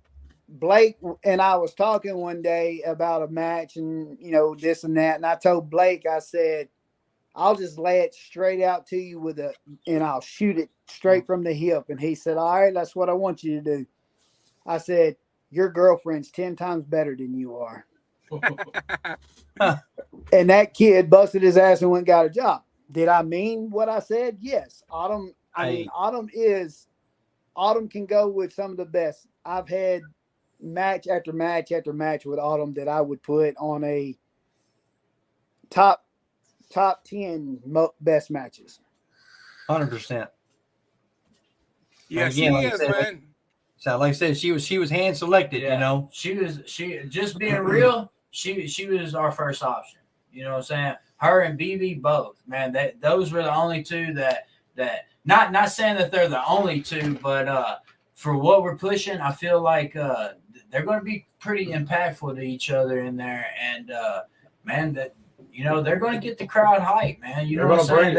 Blake and I was talking one day about a match and, you know, this and that. And I told Blake, I said, I'll just lay it straight out to you and I'll shoot it straight from the hip. And he said, all right, that's what I want you to do. I said, your girlfriend's 10 times better than you are. And that kid busted his ass and went and got a job. Did I mean what I said? Yes. Autumn can go with some of the best. I've had match after match after match with Autumn that I would put on a top 10 best matches. 100%. Yeah, again, she is, man. So like I said, she was hand selected, you know. She just being real, she was our first option. You know what I'm saying? Her and BB both, man. Those were the only two that not saying that they're the only two, but for what we're pushing, I feel like they're going to be pretty impactful to each other in there, and man, that you know they're going to get the crowd hype, man. You know what I'm saying?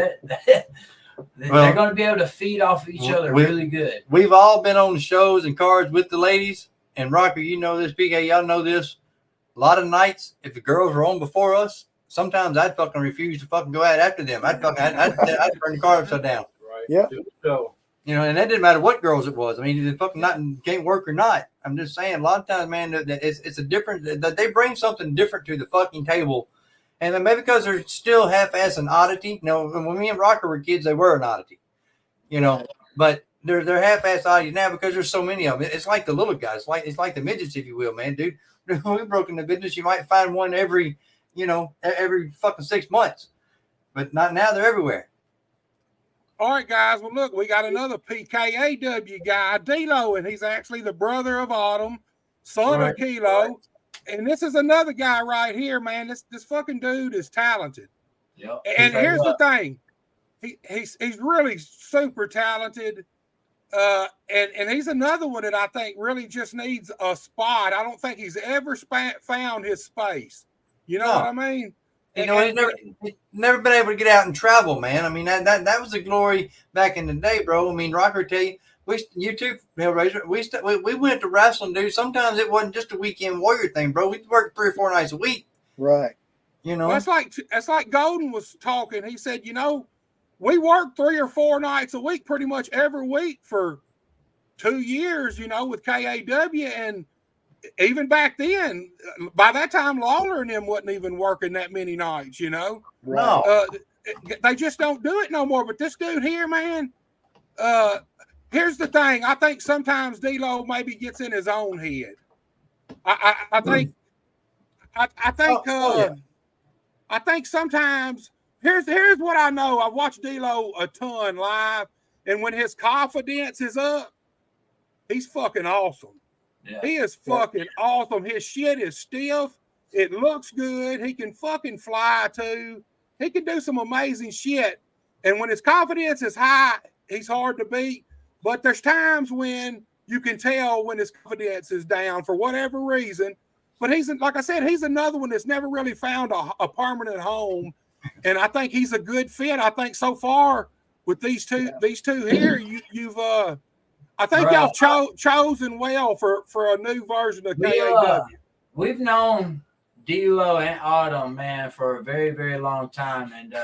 They're going to be able to feed off of each other really good. We've all been on the shows and cards with the ladies, and Rocker, you know this, PK, y'all know this. A lot of nights, if the girls were on before us, sometimes I'd fucking refuse to fucking go out after them. I'd turn the car upside down. Right. Yeah. So, you know, and that didn't matter what girls it was. I mean, if fucking not can't work or not. I'm just saying, a lot of times, man, it's a different. That they bring something different to the fucking table, and then maybe because they're still half-ass an oddity. You know, when me and Rocker were kids, they were an oddity. You know, but they're half-ass oddities now because there's so many of them. It's like the little guys, it's like the midgets, if you will, man, dude. We broke in the business. You might find one every fucking 6 months, but not now. They're everywhere. All right, guys. Well, look, we got another PKAW guy, D-Lo, and he's actually the brother of Autumn, son of Kilo. And this is another guy right here, man. This fucking dude is talented. Yep. And here's the thing. He's really super talented. And he's another one that I think really just needs a spot. I don't think he's ever found his space. You know what I mean? You know, he's never been able to get out and travel, man. I mean, that was the glory back in the day, bro. I mean, Rocker, tell you, you too, Hellraiser, we went to wrestling, dude. Sometimes it wasn't just a weekend warrior thing, bro. We worked 3 or 4 nights a week. Right. You know? Well, it's like Golden was talking. He said, you know, we worked 3 or 4 nights a week pretty much every week for 2 years, you know, with KAW. And even back then, by that time, Lawler and them wasn't even working that many nights, you know. No. They just don't do it no more. But this dude here, man, here's the thing. I think sometimes D-Lo maybe gets in his own head. I think sometimes here's what I know. I've watched D-Lo a ton live, and when his confidence is up, he's fucking awesome. Yeah. He is fucking awesome. His shit is stiff. It looks good. He can fucking fly too. He can do some amazing shit. And when his confidence is high, he's hard to beat. But there's times when you can tell when his confidence is down for whatever reason. But he's, like I said, he's another one that's never really found a permanent home. And I think he's a good fit. I think so far with these two here, you've I think y'all chosen well for a new version of KAW. We've known D-Lo and Autumn, man, for a very, very long time. And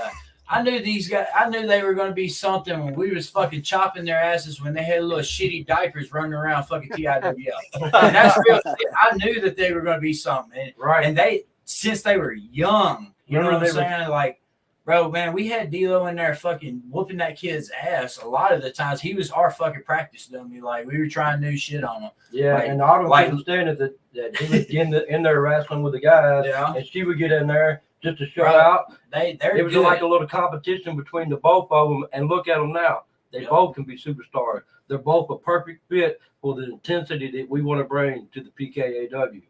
I knew these guys. I knew they were going to be something when we was fucking chopping their asses when they had little shitty diapers running around fucking TIWL. And that's real shit. I knew that they were going to be something. And, Right. And they, since they were young, you know what I'm saying? Like, bro, man, we had D-Lo in there fucking whooping that kid's ass. A lot of the times he was our fucking practice dummy. Like, we were trying new shit on him. Yeah, Like- and the auto like- couldn't stand it that he was in there wrestling with the guys, Yeah. and she would get in there just to show Right. out. They're It was good. like a little competition between the both of them, and look at them now. They Yep. both can be superstars. They're both a perfect fit for the intensity that we want to bring to the PKAW.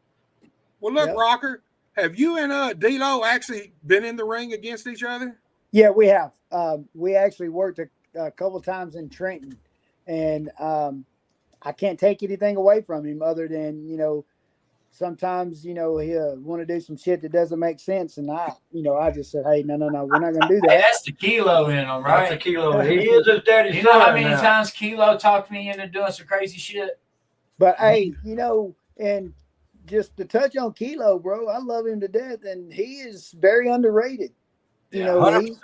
Well, look, Yep. Rocker, have you and D-Lo actually been in the ring against each other? Yeah, we have. We actually worked a couple times in Trenton, and I can't take anything away from him other than, you know, sometimes, you know, he'll want to do some shit that doesn't make sense. And I just said, hey, no, we're not going to do Hey, that. that's the kilo in him, right? That's a kilo. He is his daddy's You know how son many now. times Kilo talked me into doing some crazy shit? But hey, you know, and just to touch on Kilo, bro, I love him to death, and he is very underrated. You Yeah, know, 100%.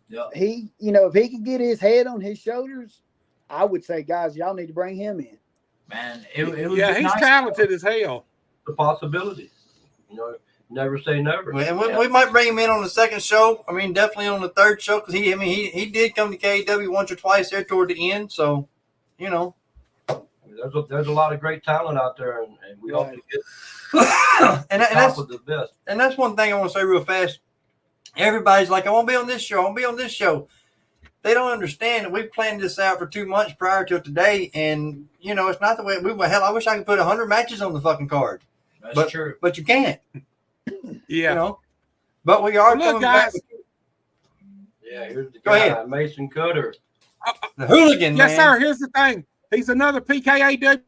Yeah. he, you know, if he could get his head on his shoulders, I would say, guys, y'all need to bring him in. Man, it would Yeah, be he's nice. talented as hell. The possibilities. You know, never say never. And we might bring him in on the second show. I mean, definitely on the third show because he did come to KAW once or twice there toward the end. So, you know, There's a lot of great talent out there, and we hope to get and top that's of the best. and that's one thing I want to say real fast. Everybody's like, I want to be on this show. I want to be on this show. They don't understand that we planned this out for 2 months prior to today, and you know it's not the way we went. Hell, I wish I could put 100 matches on the fucking card, That's true. but you can't. Yeah. You know, but we are Look, coming back. guys. Yeah, here's the Go guy, ahead. Mason Cutter. The hooligan, Yes, man. sir. Here's the thing. He's another PKAW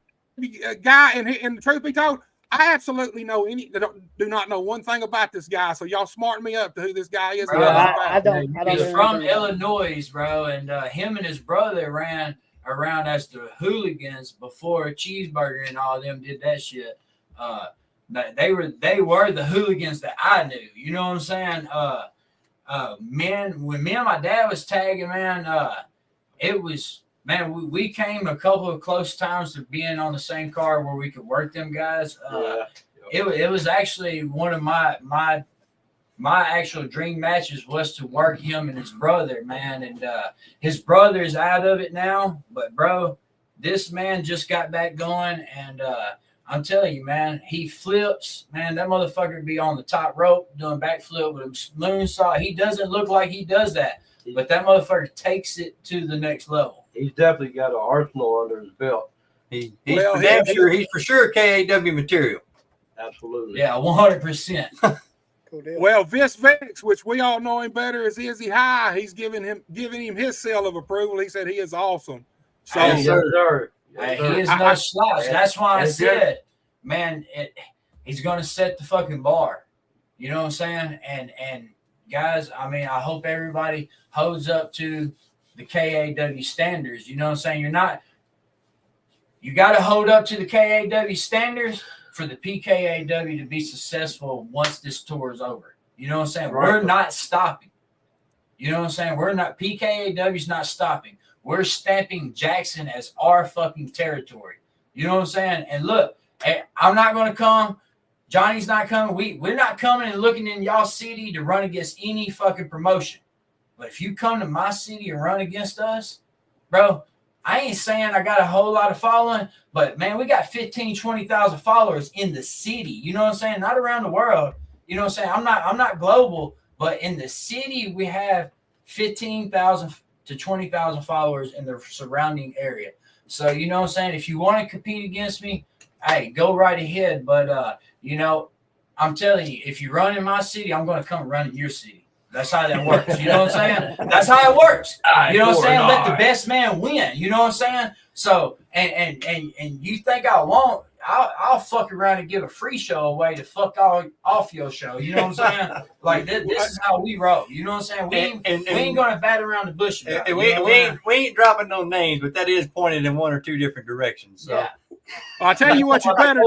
guy, and the truth be told, I absolutely do not know one thing about this guy. So y'all smarten me up to who this guy is. Bro, and what he's I about. don't. I don't. He's know from anything about him. Illinois, bro, and him and his brother ran around as the hooligans before Cheeseburger and all them did that shit. They were the hooligans that I knew. You know what I'm saying? Man, when me and my dad was tagging, man, it was. Man, we came a couple of close times to being on the same card where we could work them guys. It was actually one of my actual dream matches was to work him and his brother, man. And his brother's out of it now, but bro, this man just got back going, and I'm telling you, man, he flips, man. That motherfucker be on the top rope doing backflip with a moonsault. He doesn't look like he does that, but that motherfucker takes it to the next level. He's definitely got an arsenal under his belt. He's Well, he's for sure KAW material. Absolutely. Yeah, 100%. Cool deal. Well, Vex, which we all know him better as Izzy High, he's giving him his seal of approval. He said he is awesome. So Hey, Yes, sir. Hey, Yes, sir. he is no slouch. That's why I That's said, man, he's going to set the fucking bar. You know what I'm saying? And guys, I mean, I hope everybody holds up to the KAW standards. You know what I'm saying? You got to hold up to the KAW standards for the PKAW to be successful once this tour is over. You know what I'm saying? Right. We're not stopping. You know what I'm saying? PKAW's not stopping. We're stamping Jackson as our fucking territory. You know what I'm saying? And look, I'm not going to come. Johnny's not coming. We're not coming and looking in y'all city to run against any fucking promotion. But if you come to my city and run against us, bro, I ain't saying I got a whole lot of following, but man, we got 15, 20,000 followers in the city. You know what I'm saying? Not around the world. You know what I'm saying? I'm not global, but in the city we have 15,000 to 20,000 followers in the surrounding area. So, you know what I'm saying? If you want to compete against me, hey, go right ahead. But, you know, I'm telling you, if you run in my city, I'm going to come run in your city. That's how that works. You know what I'm saying? That's how it works. You know what I'm saying? Let the best man win. You know what I'm saying? So, and you think I won't? I'll fuck around and give a free show away to fuck off your show. You know what I'm saying? Like this is how we roll. You know what I'm saying? We ain't gonna bat around the bush about it. We ain't dropping no names, but that is pointed in one or two different directions. So. Yeah. I'll tell you what you better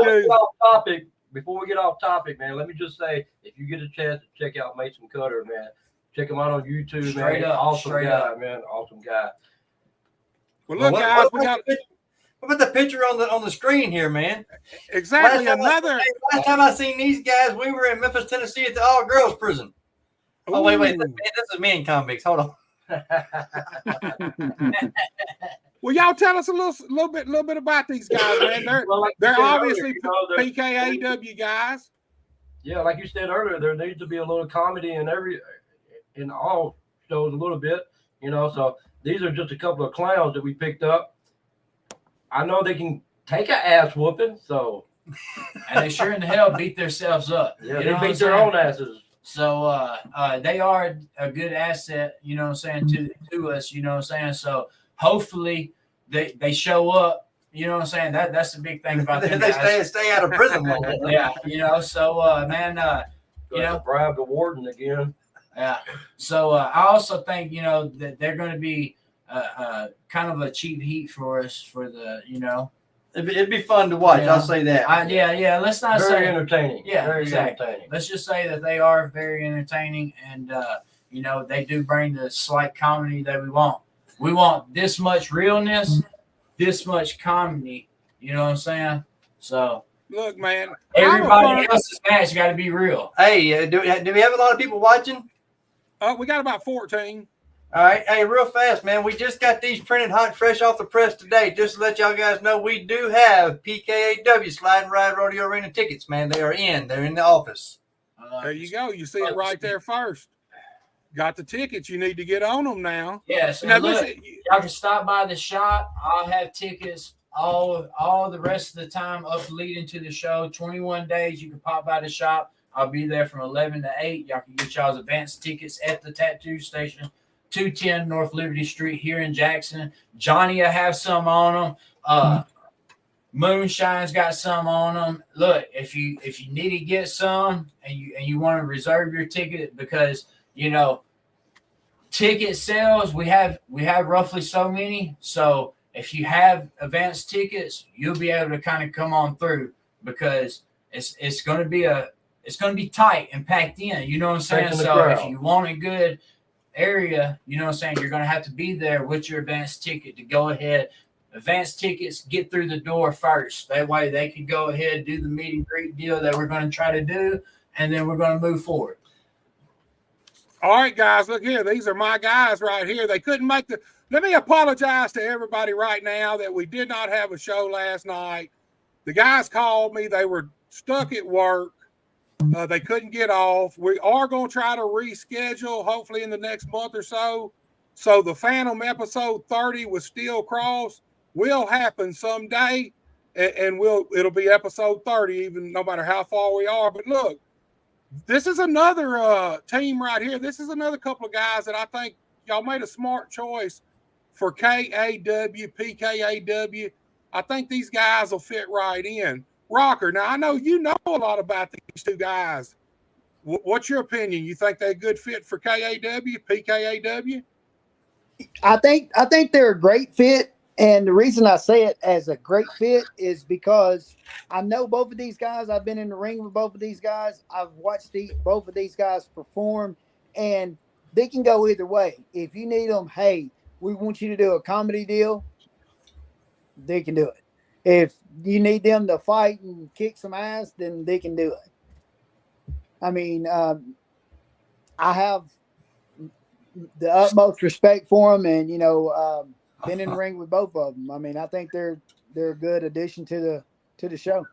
Before we get off topic, man, let me just say, if you get a chance to check out Mason Cutter, man, Check him out on YouTube, Straight man. up, Awesome straight guy, up. man. Awesome guy. Well, look, What guys, we got about the picture on the screen here, man? exactly Last time I seen these guys, we were in Memphis, Tennessee at the all girls prison. Oh, wait. This is me and convicts. Hold on. Well, y'all tell us a little bit about these guys, man. They're Well, like you they're said obviously earlier, PKAW guys. Yeah, like you said earlier, there needs to be a little comedy in all shows a little bit, So these are just a couple of clowns that we picked up. I know they can take an ass whooping, so And they sure in the hell beat themselves up. yeah, You they know what beat I'm their saying? own asses. So they are a good asset, to us, So hopefully they show up, That's the big thing about them They guys. stay out of prison long. Yeah, so man, Bribe the warden again. yeah. So I also think that they're going to be kind of a cheap heat for us for the It'd be fun to watch. Yeah. I'll say that. yeah. Let's not Very say entertaining. Yeah, Very exactly. entertaining. Let's just say that they are very entertaining, and they do bring the slight comedy that we want. We want this much realness, this much comedy. You know what I'm saying? So Look, man, everybody else's match got to be real. Hey, do we have a lot of people watching? we got about 14. All right. Hey, real fast, man. We just got these printed hot and fresh off the press today. Just to let y'all guys know, we do have PKAW Slide and Ride Rodeo Arena tickets, man. They're in the office. There you go. You see it right there first. Got the tickets. You need to get on them now. Yes. Now, Look, listen, y'all can stop by the shop. I'll have tickets all the rest of the time up leading to the show. 21 days. You can pop by the shop. I'll be there from 11 to 8. Y'all can get y'all's advance tickets at the tattoo station. 210 North Liberty Street here in Jackson. Johnny will have some on them. Moonshine's got some on them. Look, if you need to get some and you want to reserve your ticket because ticket sales we have roughly so many. So if you have advance tickets, you'll be able to kind of come on through because it's going to be tight and packed in. You know what I'm saying? So if you want a good area, you know what I'm saying, you're going to have to be there with your advance ticket to go ahead. Advance tickets get through the door first. That way they can go ahead, do the meet and greet deal that we're going to try to do, and then we're going to move forward. all right, guys, look here. These are my guys right here. They couldn't make let me apologize to everybody right now that we did not have a show last night. The guys called me. They were stuck at work. They couldn't get off. We are going to try to reschedule, hopefully in the next month or so. So the Phantom episode 30 with Steel Cross will happen someday, and it'll be episode 30, even no matter how far we are. But look, this is another team right here. This is another couple of guys that I think y'all made a smart choice for KAW, PKAW. I think these guys will fit right in. Rocker, now I know you know a lot about these two guys. What's your opinion? You think they're a good fit for KAW, PKAW? I think they're a great fit, and the reason I say it as a great fit is because I know both of these guys. I've been in the ring with both of these guys. I've watched both of these guys perform, and they can go either way. If you need them, hey, we want you to do a comedy deal, they can do it. If you need them to fight and kick some ass, then they can do it. I mean, I have the utmost respect for them, and been in the ring with both of them. I mean, I think they're a good addition to the show.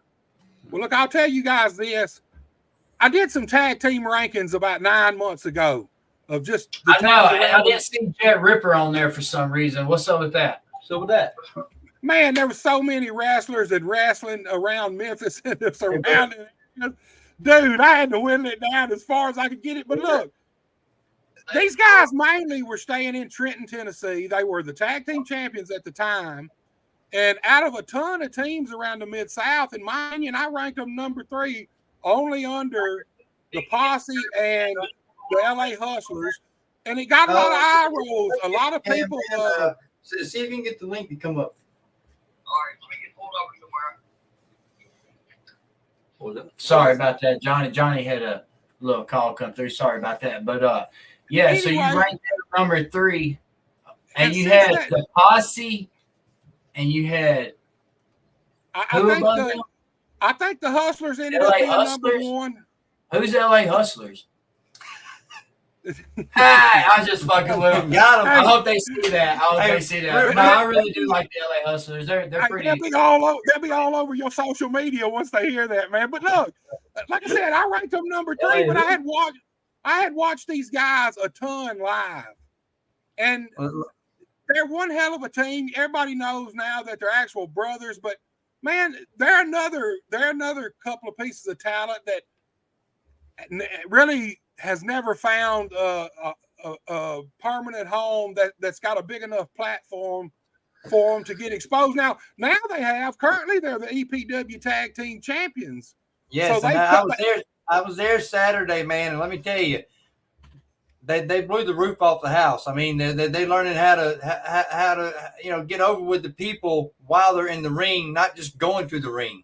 Well, look, I'll tell you guys this. I did some tag team rankings about 9 months ago of just the I know. I didn't see Jet Ripper on there for some reason. What's up with that? So with that, man, there were so many wrestlers and wrestling around Memphis and the surrounding. Dude, I had to whittle it down as far as I could get it. But look, these guys mainly were staying in Trenton, Tennessee. They were the tag team champions at the time. And out of a ton of teams around the Mid-South, in my opinion, I ranked them number 3, only under the Posse and the LA Hustlers. And it got a lot of eye rolls. A lot of people. See if you can get the link to come up. All right, let me get pulled over somewhere. Sorry about that, Johnny. Johnny had a little call come through. Sorry about that. But Yeah, so you Anyway. ranked at number 3, and And you since had that- the Posse, and you had who above them? I think the Hustlers ended LA up being number Hustlers? 1. Who's LA Hustlers? I was just fucking with them. Got 'em. I hope they see that. I hope Hey, they see that. No, I really do like the LA Hustlers. They're Hey, pretty. they'll be all over your social media once they hear that, man. But look, like I said, I ranked them number 3, but I had watched these guys a ton live, and they're one hell of a team. Everybody knows now that they're actual brothers, but man, they're another couple of pieces of talent that really has never found a permanent home that's got a big enough platform for them to get exposed. Now they have. Currently, they're the EPW Tag Team Champions. Yes, So and I was there Saturday, man, and let me tell you, they blew the roof off the house. I mean, they learning how to get over with the people while they're in the ring, not just going through the ring.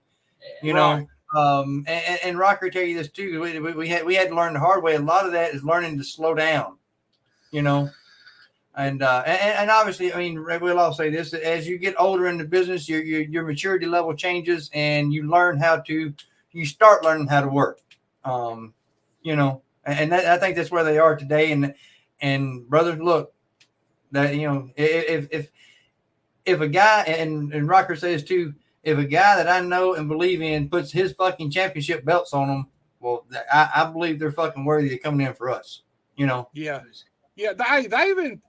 You know, and Rocker tell you this too. We had to learn the hard way. A lot of that is learning to slow down. You know, and obviously, I mean, we'll all say this: as you get older in the business, your maturity level changes, and you start learning how to work. You know. And I think that's where they are today. And brothers, look, that if a guy and Rocker says too, if a guy that I know and believe in puts his fucking championship belts on them, well, I believe they're fucking worthy of coming in for us. You know? Yeah. They've been.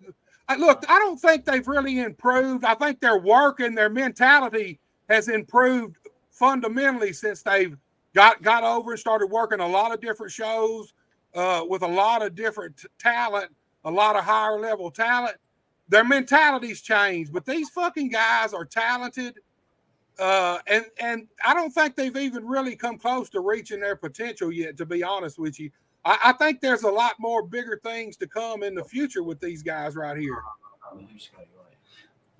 Look, I don't think they've really improved. I think their work and their mentality has improved fundamentally since they've got over and started working a lot of different shows. With a lot of different talent, a lot of higher level talent, their mentality's changed. But these fucking guys are talented, and I don't think they've even really come close to reaching their potential yet. To be honest with you, I think there's a lot more bigger things to come in the future with these guys right here.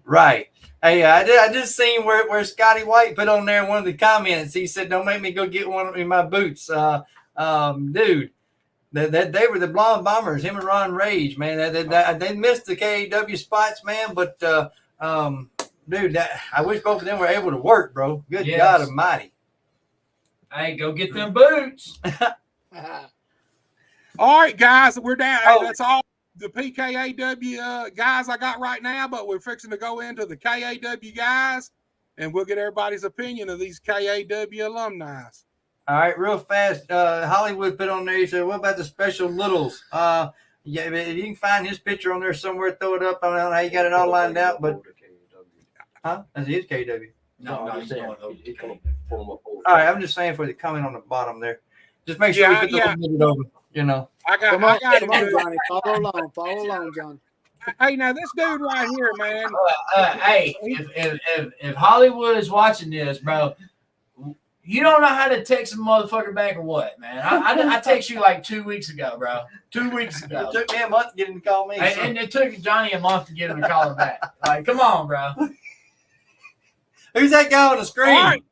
Right. Hey, I just seen where Scotty White put on there in one of the comments. He said, "Don't make me go get one in my boots, dude." They were the Blonde Bombers, him and Ron Rage, man. They missed the KAW spots, man. But dude, I wish both of them were able to work, bro. Good God Almighty! Hey, go get them boots. All right, guys, we're down. Hey, that's all the PKAW guys I got right now. But we're fixing to go into the KAW guys, and we'll get everybody's opinion of these KAW alumni. All right, real fast. Hollywood put on there. He said, "What about the Special Littles?" Yeah, if you can find his picture on there somewhere, throw it up. I don't know how you got it all lined out, but that's his KW. No, I'm just saying. All right, I'm just saying for the comment on the bottom there. Just make sure we put the little over. You know. Come on, Johnny. Follow along, John. Hey, now this dude right here, man. Hey, if Hollywood is watching this, bro. You don't know how to text a motherfucker back or what, man? I text you like 2 weeks ago, bro. 2 weeks ago. It took me a month to get him to call me. And it took Johnny a month to get him to call him back. Like, come on, bro. Who's that guy on the screen? All right.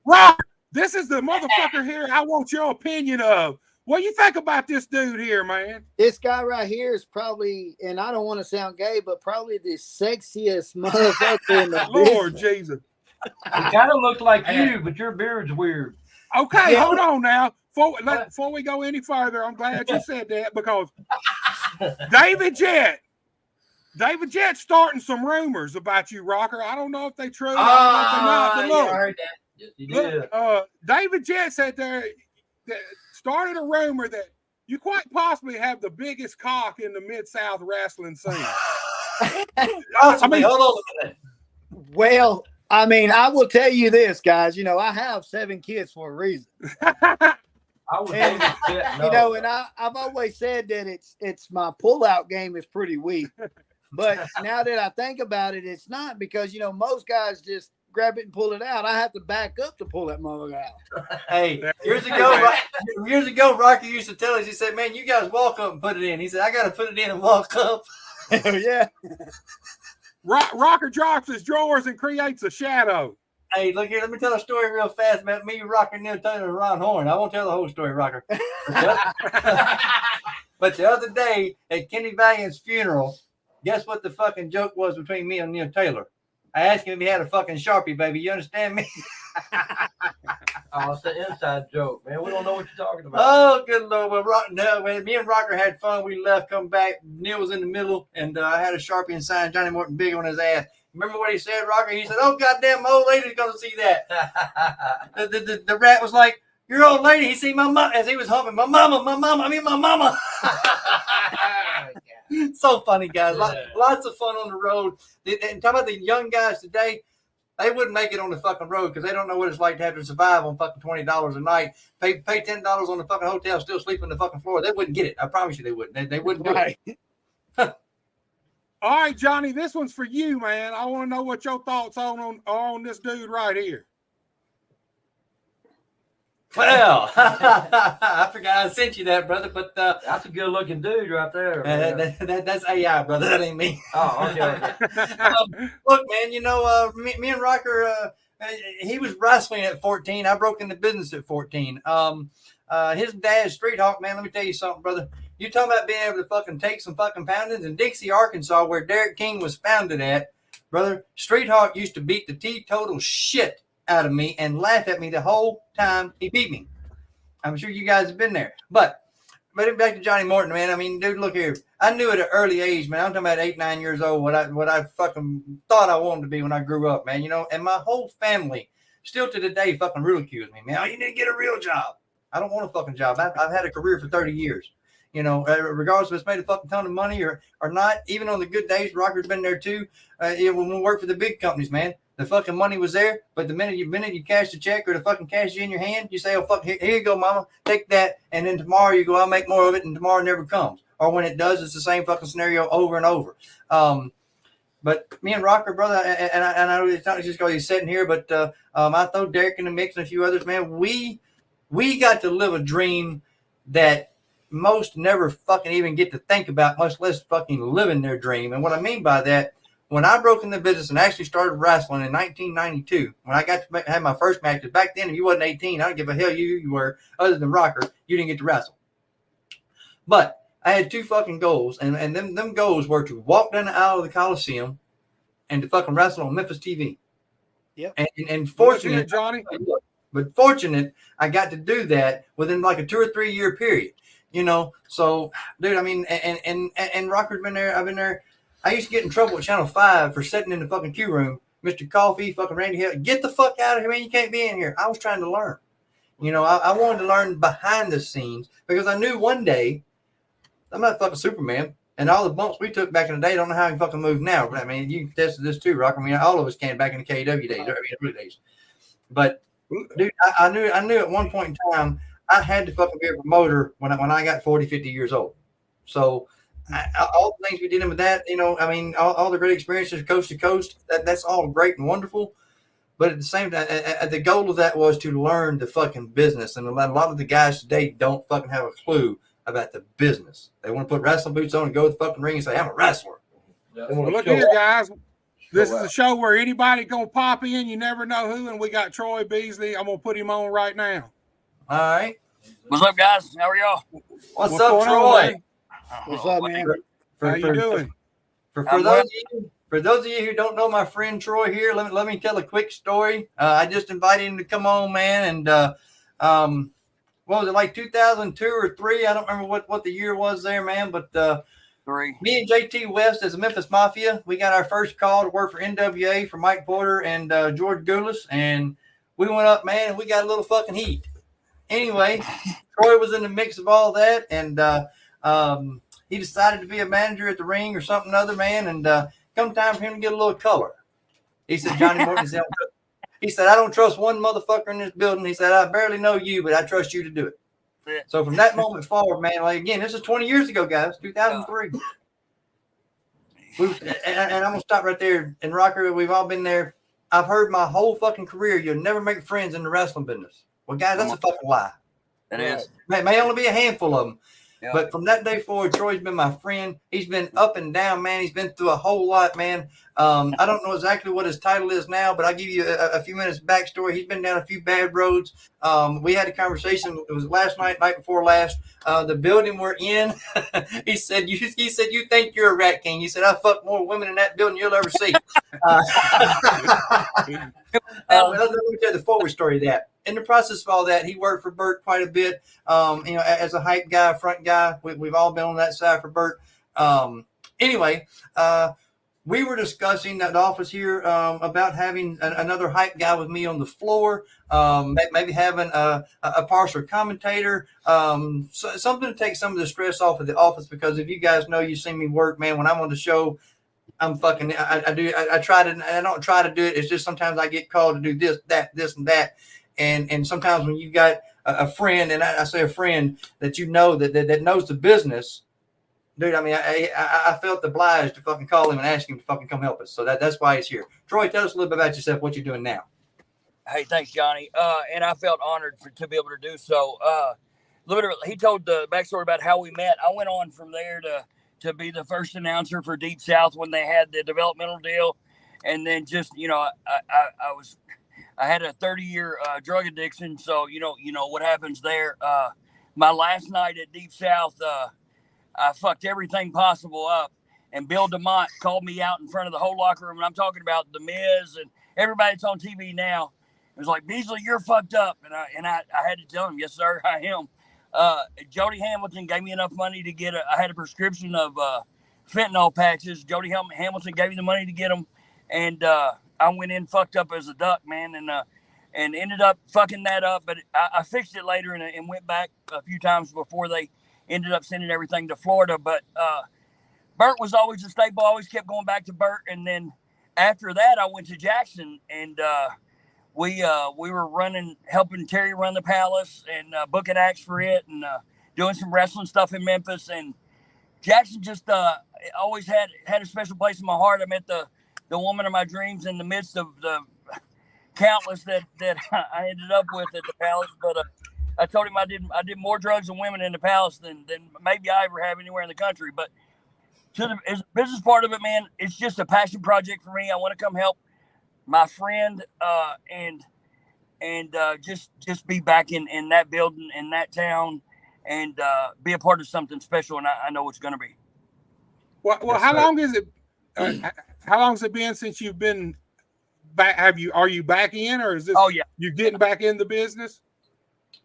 Rock, this is the motherfucker here I want your opinion of. What do you think about this dude here, man? This guy right here is probably, and I don't want to sound gay, but probably the sexiest motherfucker in the Lord business. Jesus. It kind of looks like you, but your beard's weird. Okay, hold on now. Before we go any further, I'm glad you said that because David Jett's starting some rumors about you, Rocker. I don't know if they true. I don't know if they're not. But look, I heard that. Yes, you did. David Jett said that started a rumor that you quite possibly have the biggest cock in the Mid-South wrestling scene. Possibly. Hold on a minute. Well, I mean, I will tell you this, guys. You know, I have 7 kids for a reason. I would And, no. you know, and I've always said that it's my pullout game is pretty weak. But now that I think about it, it's not because, you know, most guys just grab it and pull it out. I have to back up to pull that motherfucker out. Hey, years ago, Rocky used to tell us, he said, "Man, you guys walk up and put it in." He said, "I got to put it in and walk up." Yeah. Rocker drops his drawers and creates a shadow. Hey, look here. Let me tell a story real fast about me, Rocker, and Neil Taylor and Ron Horn. I won't tell the whole story, Rocker. But the other day at Kenny Valiant's funeral, guess what the fucking joke was between me and Neil Taylor? I asked him if he had a fucking Sharpie, baby. You understand me? Oh, it's the inside joke, man. We don't know what you're talking about. Oh, good Lord. Well, when me and Rocker had fun, we left, come back. Neil was in the middle, and I had a Sharpie and signed Johnny Morton big on his ass. Remember what he said, Rocker? He said, oh, goddamn, my old lady's going to see that. The rat was like, your old lady, he see my mom, as he was humping, my mama. So funny, guys. Lots of fun on the road. And talking about the young guys today, they wouldn't make it on the fucking road because they don't know what it's like to have to survive on fucking $20 a night. Pay $10 on the fucking hotel, still sleep on the fucking floor. They wouldn't get it. I promise you they wouldn't. They wouldn't do it. All right, Johnny, this one's for you, man. I want to know what your thoughts on this dude right here. Well, I forgot I sent you that, brother, but that's a good-looking dude right there. That's AI, brother. That ain't me. Oh, okay. Look, man, you know, me and Rocker, he was wrestling at 14. I broke into business at 14. His dad's Street Hawk, man. Let me tell you something, brother. You talking about being able to fucking take some fucking poundings in Dixie, Arkansas, where Derek King was founded at, brother. Street Hawk used to beat the teetotal shit out of me and laugh at me the whole time he beat me. I'm sure you guys have been there. But back to Johnny Morton, man. I mean, dude, look here. I knew at an early age, man. I'm talking about 8, 9 years old, what I fucking thought I wanted to be when I grew up, man. You know, and my whole family still to the day fucking ridicules me, man. Oh, you need to get a real job. I don't want a fucking job. I've had a career for 30 years. You know, regardless if it's made a fucking ton of money or not, even on the good days, Rocker's been there too. When we work for the big companies, man, the fucking money was there, but the minute you cash the check or the fucking cash in your hand, you say, oh, fuck, here you go, mama, take that. And then tomorrow you go, I'll make more of it, and tomorrow never comes. Or when it does, it's the same fucking scenario over and over. But me and Rocker, brother, and I know it's not just because he's sitting here, but I throw Derek in the mix and a few others, man. We got to live a dream that most never fucking even get to think about, much less fucking living their dream. And what I mean by that, when I broke into business and actually started wrestling in 1992, when I got to have my first match, because back then, if you wasn't 18, I don't give a hell you were, other than Rocker, you didn't get to wrestle. But I had 2 fucking goals, and them goals were to walk down the aisle of the Coliseum and to fucking wrestle on Memphis TV. Yep. And fortunate, Johnny. But fortunate, I got to do that within like a 2 or 3 year period. You know, so dude, I mean, and Rocker's been there. I've been there. I used to get in trouble with Channel 5 for sitting in the fucking queue room. Mr. Coffee, fucking Randy Hill, get the fuck out of here, man. You can't be in here. I was trying to learn. You know, I wanted to learn behind the scenes because I knew one day I'm not fucking Superman. And all the bumps we took back in the day, I don't know how I can fucking move now. But I mean, you tested this too, Rocker. I mean, all of us can back in the KW days, early days. But dude, I knew at one point in time I had to fucking be a promoter when I got 40, 50 years old. So all the things we did with that, you know, I mean, all the great experiences coast to coast, that's all great and wonderful. But at the same time, the goal of that was to learn the fucking business. And a lot of the guys today don't fucking have a clue about the business. They want to put wrestling boots on and go to the fucking ring and say, I'm a wrestler. Yeah. Well, look here, guys. This is a show where anybody going to pop in. You never know who. And we got Troy Beasley. I'm going to put him on right now. All right. What's up, guys? How are y'all? What's up, Troy? What's up, man? How you doing? For those of you who don't know my friend Troy here, let me tell a quick story. I just invited him to come on, man, and what was it, like 2002 or 3? I don't remember what the year was there, man, but 3. Me and JT West as a Memphis Mafia, we got our first call to work for NWA for Mike Porter and George Goulas, and we went up, man, and we got a little fucking heat. Anyway, Troy was in the mix of all that, and he decided to be a manager at the ring or something other, man, and come time for him to get a little color. He said, Johnny Morton, he said, I don't trust one motherfucker in this building. He said, I barely know you, but I trust you to do it. Yeah. So from that moment forward, man, like again, this is 20 years ago, guys, 2003. And I'm going to stop right there. And Rocker, we've all been there. I've heard my whole fucking career, you'll never make friends in the wrestling business. Well, guys, that's a fucking lie. It is. May only be a handful of them. Yeah. But from that day forward, Troy's been my friend. He's been up and down, man. He's been through a whole lot, man. I don't know exactly what his title is now, but I'll give you a few minutes backstory. He's been down a few bad roads. We had a conversation. It was last night before last. The building we're in, he said, you think you're a rat king. He said, I fucked more women in that building you'll ever see. Let me tell you the forward story of that. In the process of all that, he worked for Bert quite a bit. As a hype guy, front guy, we've all been on that side for Bert. Anyway, we were discussing at the office here about having another hype guy with me on the floor, maybe having a partial commentator, something to take some of the stress off of the office. Because if you guys know, you've seen me work, man. When I'm on the show, I try to. I don't try to do it. It's just sometimes I get called to do this, and that. And sometimes when you got a friend, and I say a friend that you know that knows the business, dude. I mean, I felt obliged to fucking call him and ask him to fucking come help us. So that's why he's here. Troy, tell us a little bit about yourself. What you're doing now? Hey, thanks, Johnny. And I felt honored to be able to do so. Literally, he told the backstory about how we met. I went on from there to be the first announcer for Deep South when they had the developmental deal, and then just I had a 30-year drug addiction, so you know what happens there. My last night at Deep South, I fucked everything possible up, and Bill DeMott called me out in front of the whole locker room, and I'm talking about The Miz and everybody that's on TV now. It was like, Beasley, you're fucked up, and I had to tell him, yes, sir, I am. Jody Hamilton gave me enough money to get I had a prescription of fentanyl patches. Jody Hamilton gave me the money to get them, and I went in fucked up as a duck, man, and ended up fucking that up. But I fixed it later and went back a few times before they ended up sending everything to Florida. But Bert was always a staple. I always kept going back to Bert. And then after that, I went to Jackson, and we were helping Terry run the Palace and booking acts for it, and doing some wrestling stuff in Memphis. And Jackson just always had a special place in my heart. I met the woman of my dreams in the midst of the countless that I ended up with at the Palace. But I told him I did more drugs and women in the Palace than maybe I ever have anywhere in the country. But as a business part of it, man, it's just a passion project for me. I want to come help my friend and just be back in that building, in that town, and be a part of something special. And I know it's going to be. Well, how long is it? How long has it been since you've been back? Are you back in, or is this? Oh yeah, you getting back in the business?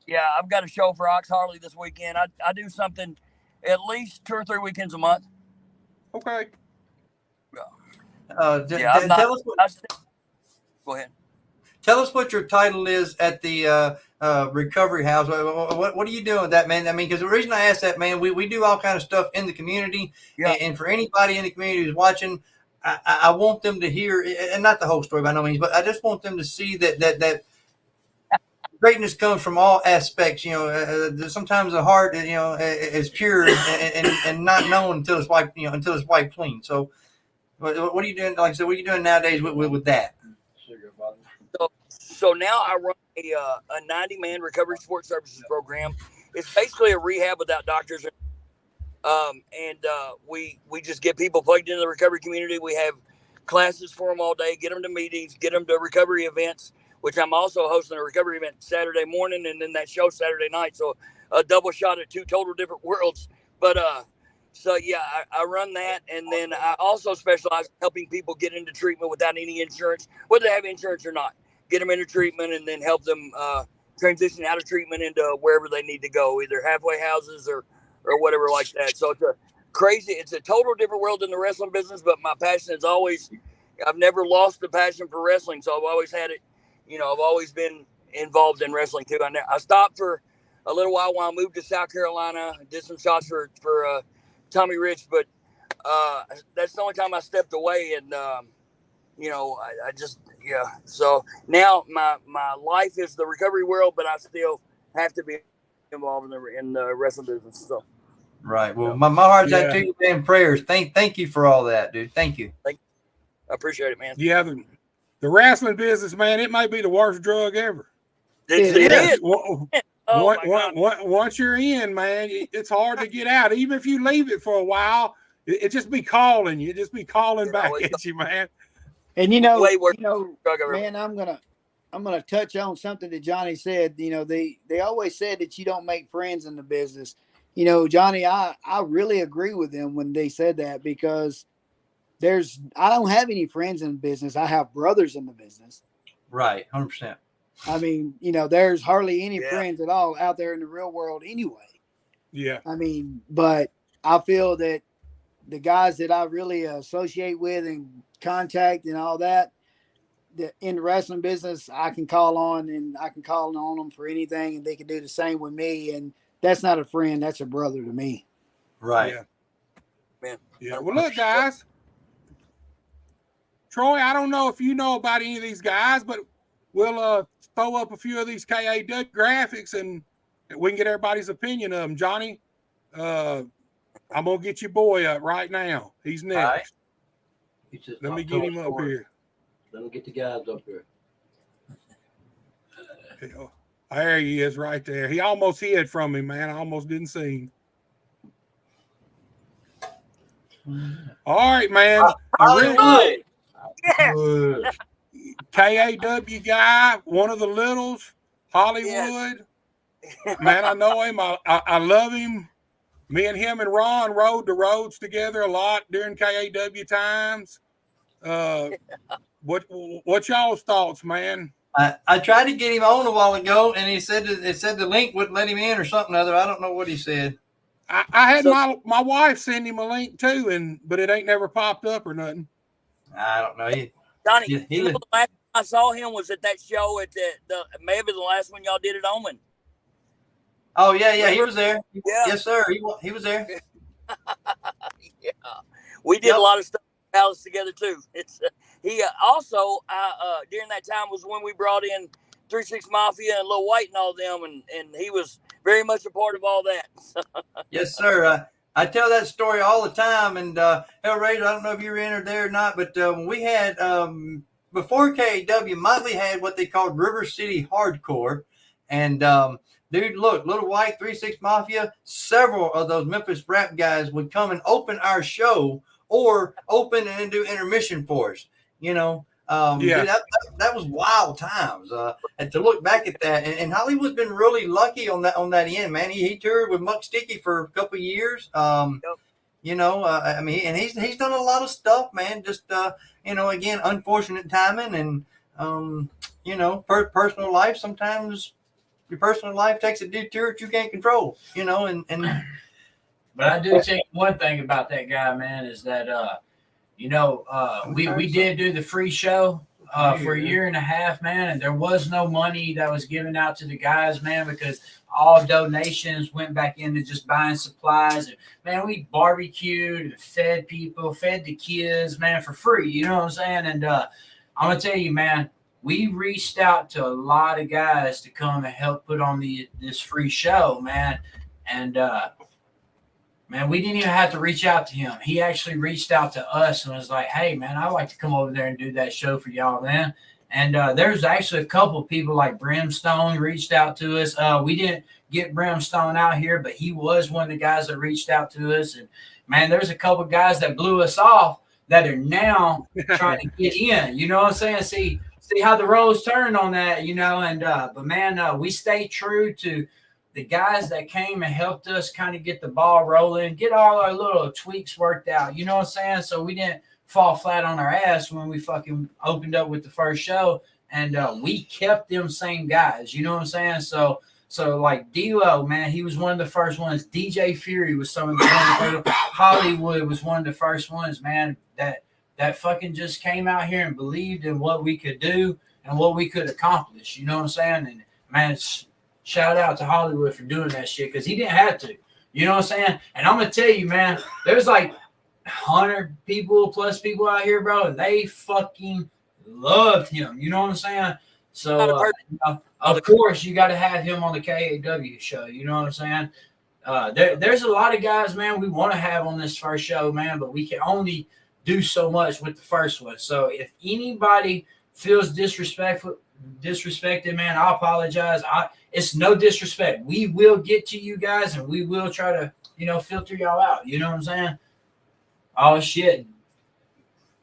Yeah, I've got a show for Ox Harley this weekend. I do something at least 2 or 3 weekends a month. Okay. Tell us go ahead. Tell us what your title is at the recovery house. What are you doing with that, man? I mean, because the reason I asked that, man, we do all kind of stuff in the community. Yeah. And for anybody in the community who's watching, I want them to hear, and not the whole story by no means, but I just want them to see that greatness comes from all aspects. Sometimes the heart, is pure and not known until it's wiped clean. So, what are you doing? Like I said, what are you doing nowadays with that? So now I run a 90-man recovery support services program. It's basically a rehab without doctors. We just get people plugged into the recovery community. We have classes for them all day, get them to meetings, get them to recovery events, which I'm also hosting a recovery event Saturday morning and then that show Saturday night. So a double shot at 2 total different worlds. But I run that. And then I also specialize in helping people get into treatment without any insurance, whether they have insurance or not. Get them into treatment and then help them transition out of treatment into wherever they need to go, either halfway houses or whatever like that. So it's a total different world in the wrestling business, but my passion is always, I've never lost the passion for wrestling. So I've always had it, I've always been involved in wrestling too. I stopped for a little while I moved to South Carolina, did some shots for Tommy Rich, but that's the only time I stepped away. And, so now my life is the recovery world, but I still have to be involved in the wrestling business. So. Right. Well, my heart's out to you, man. Prayers. Thank you for all that, dude. Thank you. I appreciate it, man. Yeah, the wrestling business, man, it might be the worst drug ever. It is. Oh my God. Once you're in, man, it's hard to get out. Even if you leave it for a while, it just be calling you. It just be calling back at you, man. And Way worse drug I've ever- man, I'm gonna touch on something that Johnny said. They always said that you don't make friends in the business. Johnny, I really agree with them when they said that, because I don't have any friends in the business. I have brothers in the business. Right, 100%. I mean, there's hardly any friends at all out there in the real world anyway. Yeah. I mean, but I feel that the guys that I really associate with and contact and all that, in the wrestling business, I can call on them for anything, and they can do the same with me. And that's not a friend, that's a brother to me. Right. Yeah. Man. Yeah. Well, look, guys. Troy, I don't know if you know about any of these guys, but we'll throw up a few of these KAW graphics and we can get everybody's opinion of them. Johnny, I'm going to get your boy up right now. He's next. Right. Let me get him up here. Let me get the guys up here. There he is right there. He almost hid from me, man. I almost didn't see him. All right, man. Hollywood. Yeah. KAW guy, one of the littles, Hollywood. Man, I know him. I love him. Me and him and Ron rode the roads together a lot during KAW times. What y'all's thoughts, man? I tried to get him on a while ago, and he said the link wouldn't let him in or something other. I don't know what he said. I had my wife send him a link too, but it ain't never popped up or nothing. I don't know. Johnny, the last time I saw him was at that show at maybe the last one y'all did at Omen. Oh yeah, he was there. Yeah. Yes, sir. He was there. Yeah, we did a lot of stuff in Dallas together too. It's he also during that time was when we brought in 3-6 Mafia and Lil White and all them, and he was very much a part of all that. Yes, sir. I tell that story all the time, and Hellraiser, I don't know if you were in there or not, but when we had before KAW, Motley had what they called River City Hardcore, and dude, look, Little White, 3-6 Mafia, several of those Memphis rap guys would come and open our show or open and do intermission for us. Dude, that was wild times. And to look back at that, and Hollywood's been really lucky on that end, man. He toured with Muck Sticky for a couple of years. I mean, and he's done a lot of stuff, man. Just again, unfortunate timing, and personal life. Sometimes your personal life takes a detour that you can't control. But I do think one thing about that guy, man, is that we did do the free show for a year and a half, man, and there was no money that was given out to the guys, man, because all donations went back into just buying supplies. And, man, we barbecued and fed people, fed the kids, man, for free. You know what I'm saying? And I'm going to tell you, man, we reached out to a lot of guys to come and help put on this free show, man. And, man, we didn't even have to reach out to him. He actually reached out to us and was like, hey, man, I'd like to come over there and do that show for y'all, man. And there's actually a couple of people like Brimstone reached out to us. We didn't get Brimstone out here, but he was one of the guys that reached out to us. And, man, there's a couple of guys that blew us off that are now trying to get in. You know what I'm saying? See how the roles turned on that, And but, man, we stay true to the guys that came and helped us kind of get the ball rolling, get all our little tweaks worked out. You know what I'm saying? So we didn't fall flat on our ass when we fucking opened up with the first show. And we kept them same guys. You know what I'm saying? So like D-Lo, man, he was one of the first ones. DJ Fury was some of the ones. Hollywood was one of the first ones, man, that fucking just came out here and believed in what we could do and what we could accomplish. You know what I'm saying? And, man, shout out to Hollywood for doing that shit because he didn't have to. You know what I'm saying? And I'm going to tell you, man, there's like 100 plus people out here, bro, and they fucking loved him. You know what I'm saying? So, of course, you got to have him on the KAW show. You know what I'm saying? There's a lot of guys, man, we want to have on this first show, man, but we can only do so much with the first one. So if anybody feels disrespectful disrespected, man, I apologize. It's no disrespect. We will get to you guys, and we will try to, filter y'all out. You know what I'm saying? Oh shit,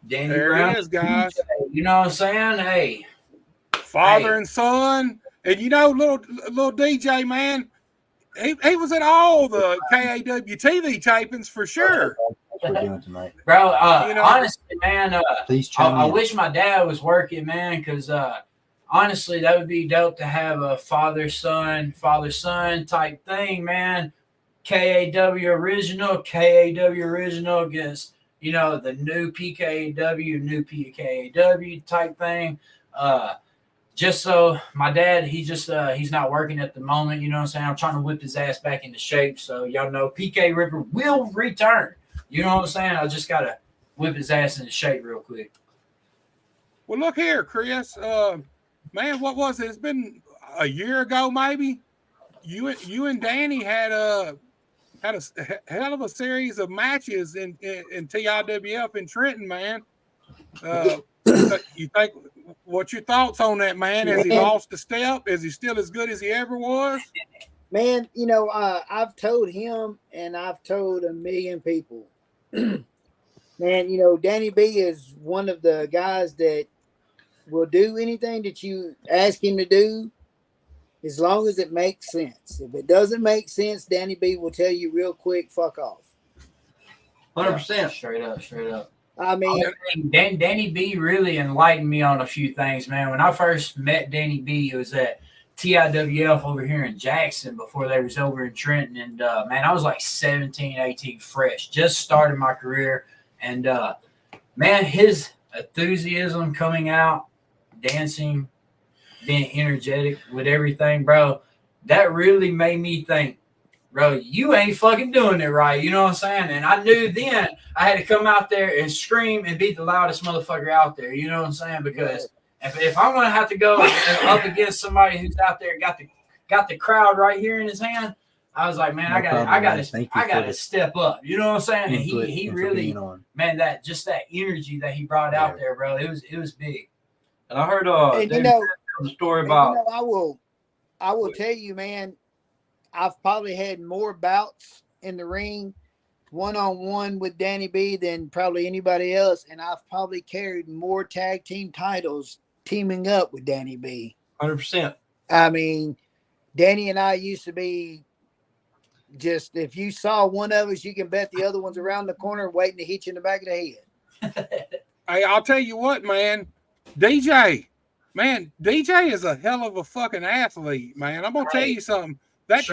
Danny There Brown, it is, guys. you know what I'm saying? Hey, Father and son, and little DJ, man. He was at all the KAW TV tapings for sure. What we're doing tonight. Bro, honestly, man, Please chime I in. wish my dad was working, man, because honestly, that would be dope to have a father-son type thing, man. KAW original against, the new PKAW type thing. Just so my dad, he's not working at the moment, you know what I'm saying? I'm trying to whip his ass back into shape. So y'all know PK Ripper will return. You know what I'm saying? I just gotta whip his ass into shape real quick. Well, look here, Chris. Man, what was it? It's been a year ago, maybe. You and Danny had a hell of a series of matches in TIWF in Trenton, man. You think, what's your thoughts on that, man? Has he lost a step? Is he still as good as he ever was? Man, I've told him and I've told a million people, man, Danny B is one of the guys that will do anything that you ask him to do as long as it makes sense. If it doesn't make sense, Danny B will tell you real quick, fuck off. 100%. Straight up. I mean, Danny B really enlightened me on a few things, man. When I first met Danny B, it was at TIWF over here in Jackson before they was over in Trenton. And, man, I was like 17, 18, fresh. Just started my career. And, man, his enthusiasm coming out, dancing, being energetic with everything, bro, that really made me think, bro, you ain't fucking doing it right. You know what I'm saying? And I knew then I had to come out there and scream and be the loudest motherfucker out there. You know what I'm saying? Because if I'm going to have to go up against somebody who's out there got the crowd right here in his hand, I was like, man, I got to step up. You know what I'm saying? And he really, man, that energy that he brought out there, bro, it was big. And I heard the story about. I will tell you, man. I've probably had more bouts in the ring one-on-one with Danny B than probably anybody else, and I've probably carried more tag team titles teaming up with Danny B. 100%. I mean, Danny and I used to be just, if you saw one of us, you can bet the other one's around the corner waiting to hit you in the back of the head. Hey, I'll tell you what, man. DJ is a hell of a fucking athlete, man. I'm going to tell you something. That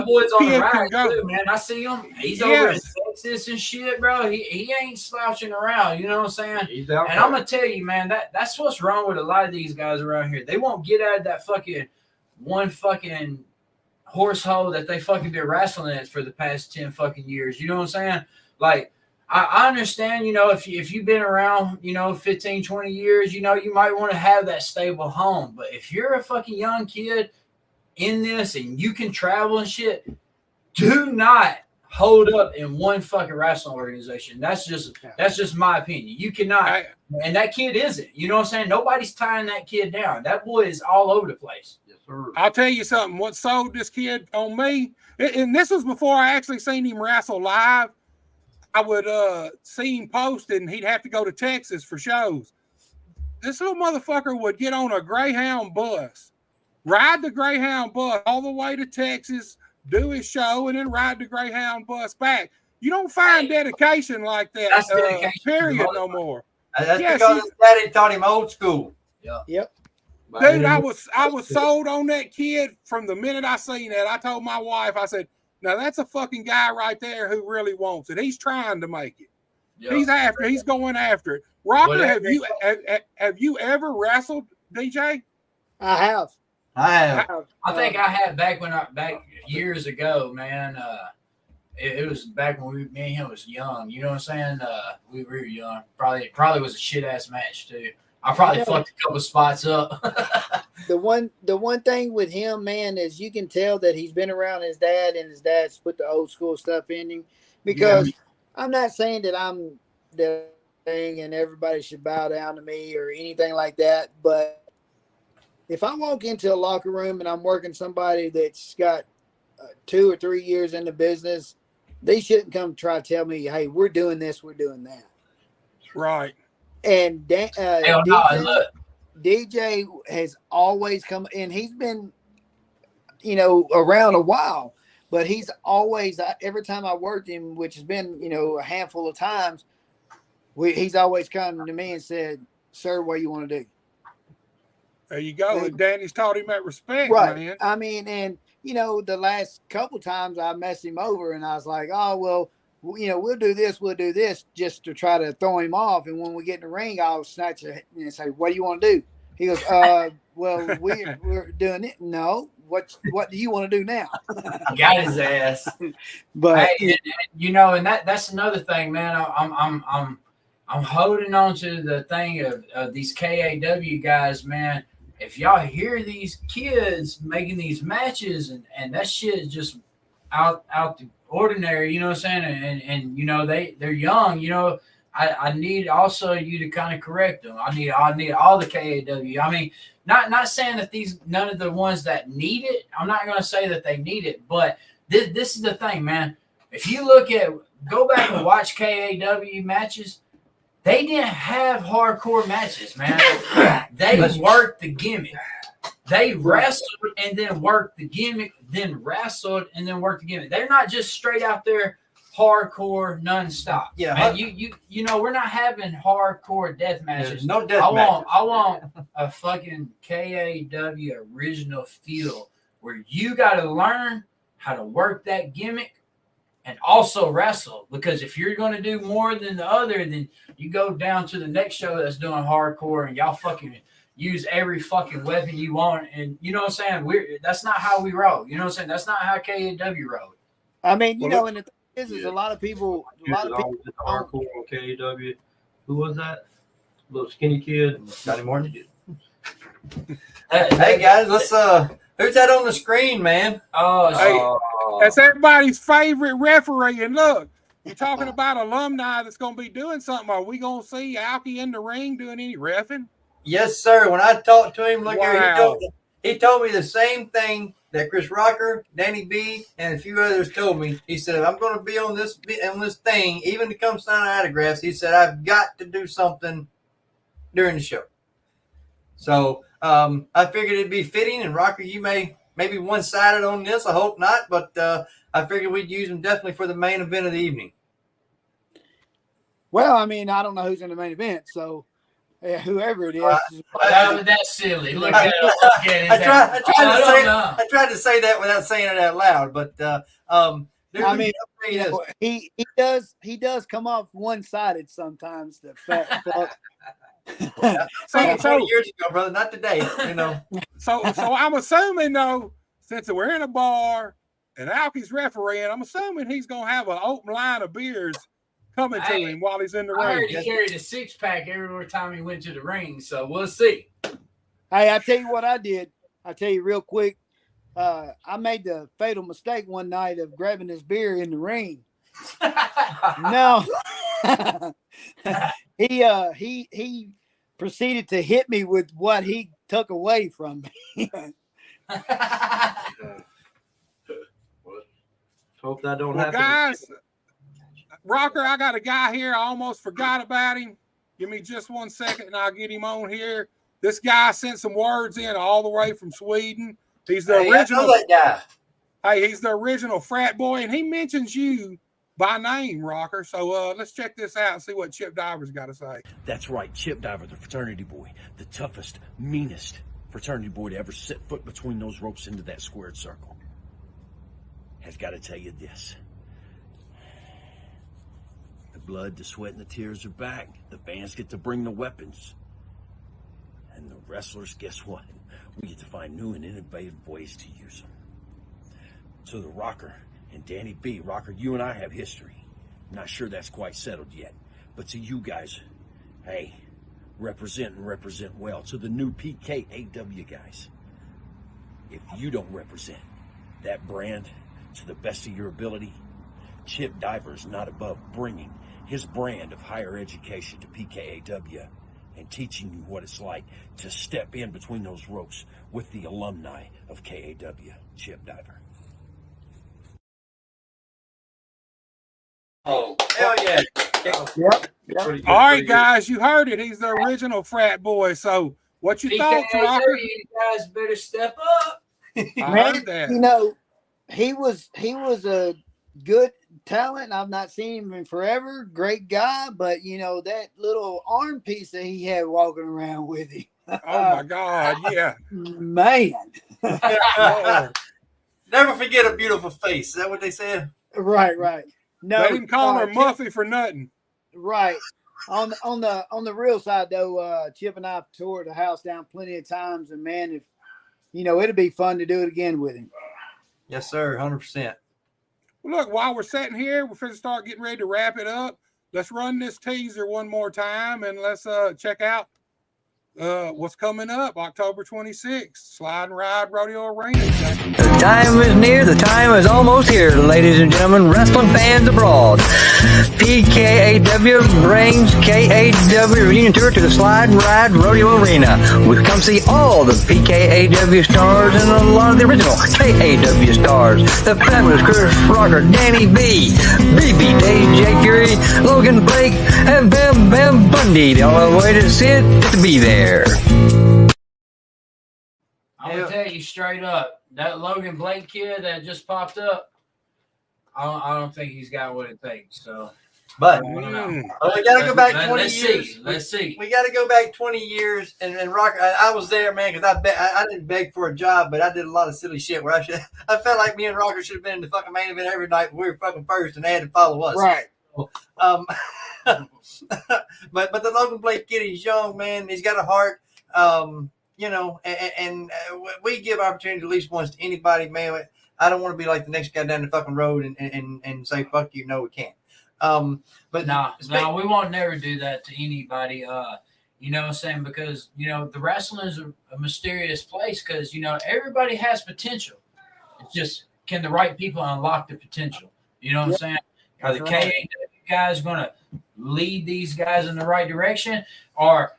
boy's on the rise too, man. I see him. He's over in Texas and shit, bro. He ain't slouching around. You know what I'm saying? He's out and I'm gonna tell you, man, that's what's wrong with a lot of these guys around here. They won't get out of that one fucking horse hole that they fucking been wrestling at for the past 10 fucking years. You know what I'm saying? Like, I understand, if you've been around, 15, 20 years, you might want to have that stable home. But if you're a fucking young kid in this and you can travel and shit, do not hold up in one fucking wrestling organization. That's just my opinion. You cannot, and that kid isn't. You know what I'm saying? Nobody's tying that kid down. That boy is all over the place. Yes, sir. I'll tell you something. What sold this kid on me, and this was before I actually seen him wrestle live. I would see him post, and he'd have to go to Texas for shows. This little motherfucker would get on a Greyhound bus, ride the Greyhound bus all the way to Texas, do his show, and then ride the Greyhound bus back. You don't find dedication like that, period, no more. That's because his daddy taught him old school. Yep. Dude, I was sold on that kid from the minute I seen that. I told my wife, I said, now that's a fucking guy right there who really wants it. He's trying to make it. Yep. He's going after it. Rocker, have you ever wrestled, DJ? I have. I think I had back years ago, man. It was back when me and him was young. You know what I'm saying? We were young. Probably was a shit ass match too. I probably fucked a couple spots up. The one thing with him, man, is you can tell that he's been around his dad, and his dad's put the old school stuff in him. Because I'm not saying that I'm the thing and everybody should bow down to me or anything like that, but if I walk into a locker room and I'm working somebody that's got 2 or 3 years in the business, they shouldn't come try to tell me, "Hey, we're doing this, we're doing that." Right. And Hell no, look. DJ has always come, and he's been, around a while, but he's always, every time I worked him, which has been, a handful of times, he's always come to me and said, "Sir, what do you want to do?" There you go. And Danny's taught him that respect, Right. man. I mean, and the last couple times I messed him over, and I was like, "Oh well, we'll do this," just to try to throw him off. And when we get in the ring, I'll snatch it and say, "What do you want to do?" He goes, "Well, we're doing it." "No, what do you want to do now?" Got his ass. But hey, and that's another thing, man. I'm holding on to the thing of these KAW guys, man. If y'all hear these kids making these matches and that shit is just out the ordinary, you know what I'm saying? And they're young, I need also you to kind of correct them. I need all the KAW. I mean, not saying that none of the ones that need it, I'm not going to say that they need it, but this is the thing, man. If you go back and watch KAW matches, they didn't have hardcore matches, man. They worked the gimmick. They wrestled and then worked the gimmick, then wrestled and then worked the gimmick. They're not just straight out there hardcore nonstop. Yeah, man, we're not having hardcore death matches. No death matches. I want a fucking KAW original feel where you got to learn how to work that gimmick and also wrestle. Because if you're going to do more than the other, then you go down to the next show that's doing hardcore and y'all fucking use every fucking weapon you want. And you know what I'm saying? That's not how we roll. You know what I'm saying? That's not how KAW rolled. I mean, and the thing is a lot of people hardcore on KAW. Who was that? Little skinny kid. Got any more to do? Hey guys, let's who's that on the screen, man? That's everybody's favorite referee. And look, you're talking about alumni that's going to be doing something. Are we going to see Alki in the ring doing any reffing? Yes, sir. When I talked to him, look here, Wow. he told me the same thing that Chris Rocker, Danny B, and a few others told me. He said, "If I'm going to be on this thing, even to come sign autographs," he said, "I've got to do something during the show." So I figured it'd be fitting, and Rocker, you maybe one-sided on this. I hope not, but I figured we'd use him definitely for the main event of the evening. Well, I mean, I don't know who's in the main event, so whoever it is. That's silly. Look at it. I tried to say that without saying it out loud, but I mean, he does come off one-sided sometimes. The fat fuck. 20 years ago, brother, not today. So I'm assuming though, since we're in a bar and Alki's refereeing, I'm assuming he's gonna have an open line of beers coming to him while he's in the I ring. heard he carried a 6-pack every time he went to the ring, so we'll see. Hey, I tell you what I did. I tell you real quick. I made the fatal mistake one night of grabbing this beer in the ring. No. He proceeded to hit me with what he took away from me. Hope that don't Well, happen. guys, Rocker, I got a guy here. I almost forgot about him. Give me just 1 second and I'll get him on here. This guy sent some words in all the way from Sweden. He's the original. I know that guy. Hey, he's the original frat boy, and he mentions you by name, Rocker. So let's check this out and see what Chip Diver's got to say. That's right, Chip Diver, the fraternity boy, the toughest, meanest fraternity boy to ever set foot between those ropes into that squared circle, has got to tell you this. The blood, the sweat, and the tears are back. The fans get to bring the weapons. And the wrestlers, guess what? We get to find new and innovative ways to use them. So the Rocker and Danny B, Rocker, you and I have history. I'm not sure that's quite settled yet. But to you guys, hey, represent and represent well. To the new PKAW guys, if you don't represent that brand to the best of your ability, Chip Diver is not above bringing his brand of higher education to PKAW and teaching you what it's like to step in between those ropes with the alumni of KAW, Chip Diver. Oh, hell yeah. Yep. All right, guys, you heard it. He's the original frat boy. So, what you thought, Rocker? You guys better step up. I Man, heard that. you know, he was a good talent. I've not seen him in forever. Great guy, but you know that little arm piece that he had walking around with him. Oh my God, yeah. Man. Never forget a beautiful face. Is that what they said? Right. No, They didn't call her Chip- Muffy for nothing. Right. On the real side though, Chip and I have toured the house down plenty of times, and man, if you know, it'd be fun to do it again with him. Yes, sir. 100%. Well, look, while we're sitting here, we're finna start getting ready to wrap it up. Let's run this teaser one more time and let's check out what's coming up October 26th, Slide and Ride Rodeo Arena. The time is near, the time is almost here, ladies and gentlemen, wrestling fans abroad. PKAW brings KAW reunion tour to the Slide and Ride Rodeo Arena. We've come see all the PKAW stars and a lot of the original KAW stars. The fabulous Chris Rocker, Danny B, BB, Jay Fury, Logan Blake, and Bam Bam Bundy. The only way to see it is to be there. I'm gonna tell you straight up, that Logan Blake kid that just popped up, I don't think he's got what it takes. So, But I don't know. we got to go back 20 Let's years. see. Let's see. We got to go back 20 years. And Rocker, I was there, man, because I didn't beg for a job, but I did a lot of silly shit where I felt like me and Rocker should have been in the fucking main event every night. We were fucking first, and they had to follow us. Right. But the Logan Blake kid, he's young, man. He's got a heart. You know, and we give opportunity at least once to anybody, man. I don't want to be like the next guy down the fucking road and say fuck you. No, we can't. But No, we won't never do that to anybody. You know what I'm saying? Because, you know, the wrestling is a mysterious place because, you know, everybody has potential. It's just, can the right people unlock the potential? You know what I'm saying? Are the KAW guys going to lead these guys in the right direction? Or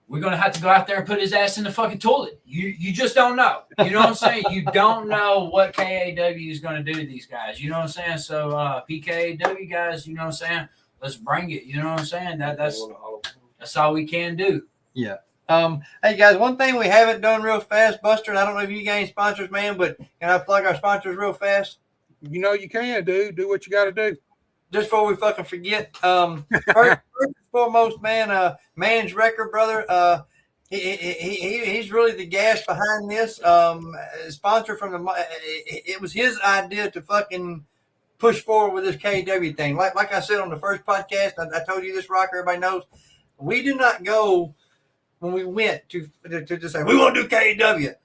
we're going to have to go out there and put his ass in the fucking toilet? You just don't know. You know what I'm saying? You don't know what KAW is going to do to these guys. You know what I'm saying? So, PKAW guys, you know what I'm saying? Let's bring it. You know what I'm saying? That's all we can do. yeah. Hey guys, one thing we haven't done real fast, Buster, and I don't know if you got any sponsors, man, but can I plug our sponsors real fast? You know you can, dude. Do what you got to do. Just before we fucking forget, first and foremost, man, Man's Record, brother, he's really the gas behind this. Sponsor from it was his idea to fucking push forward with this KW thing. Like I said on the first podcast, I told you this, Rocker, everybody knows. We did not go when we went to say we want to do KW.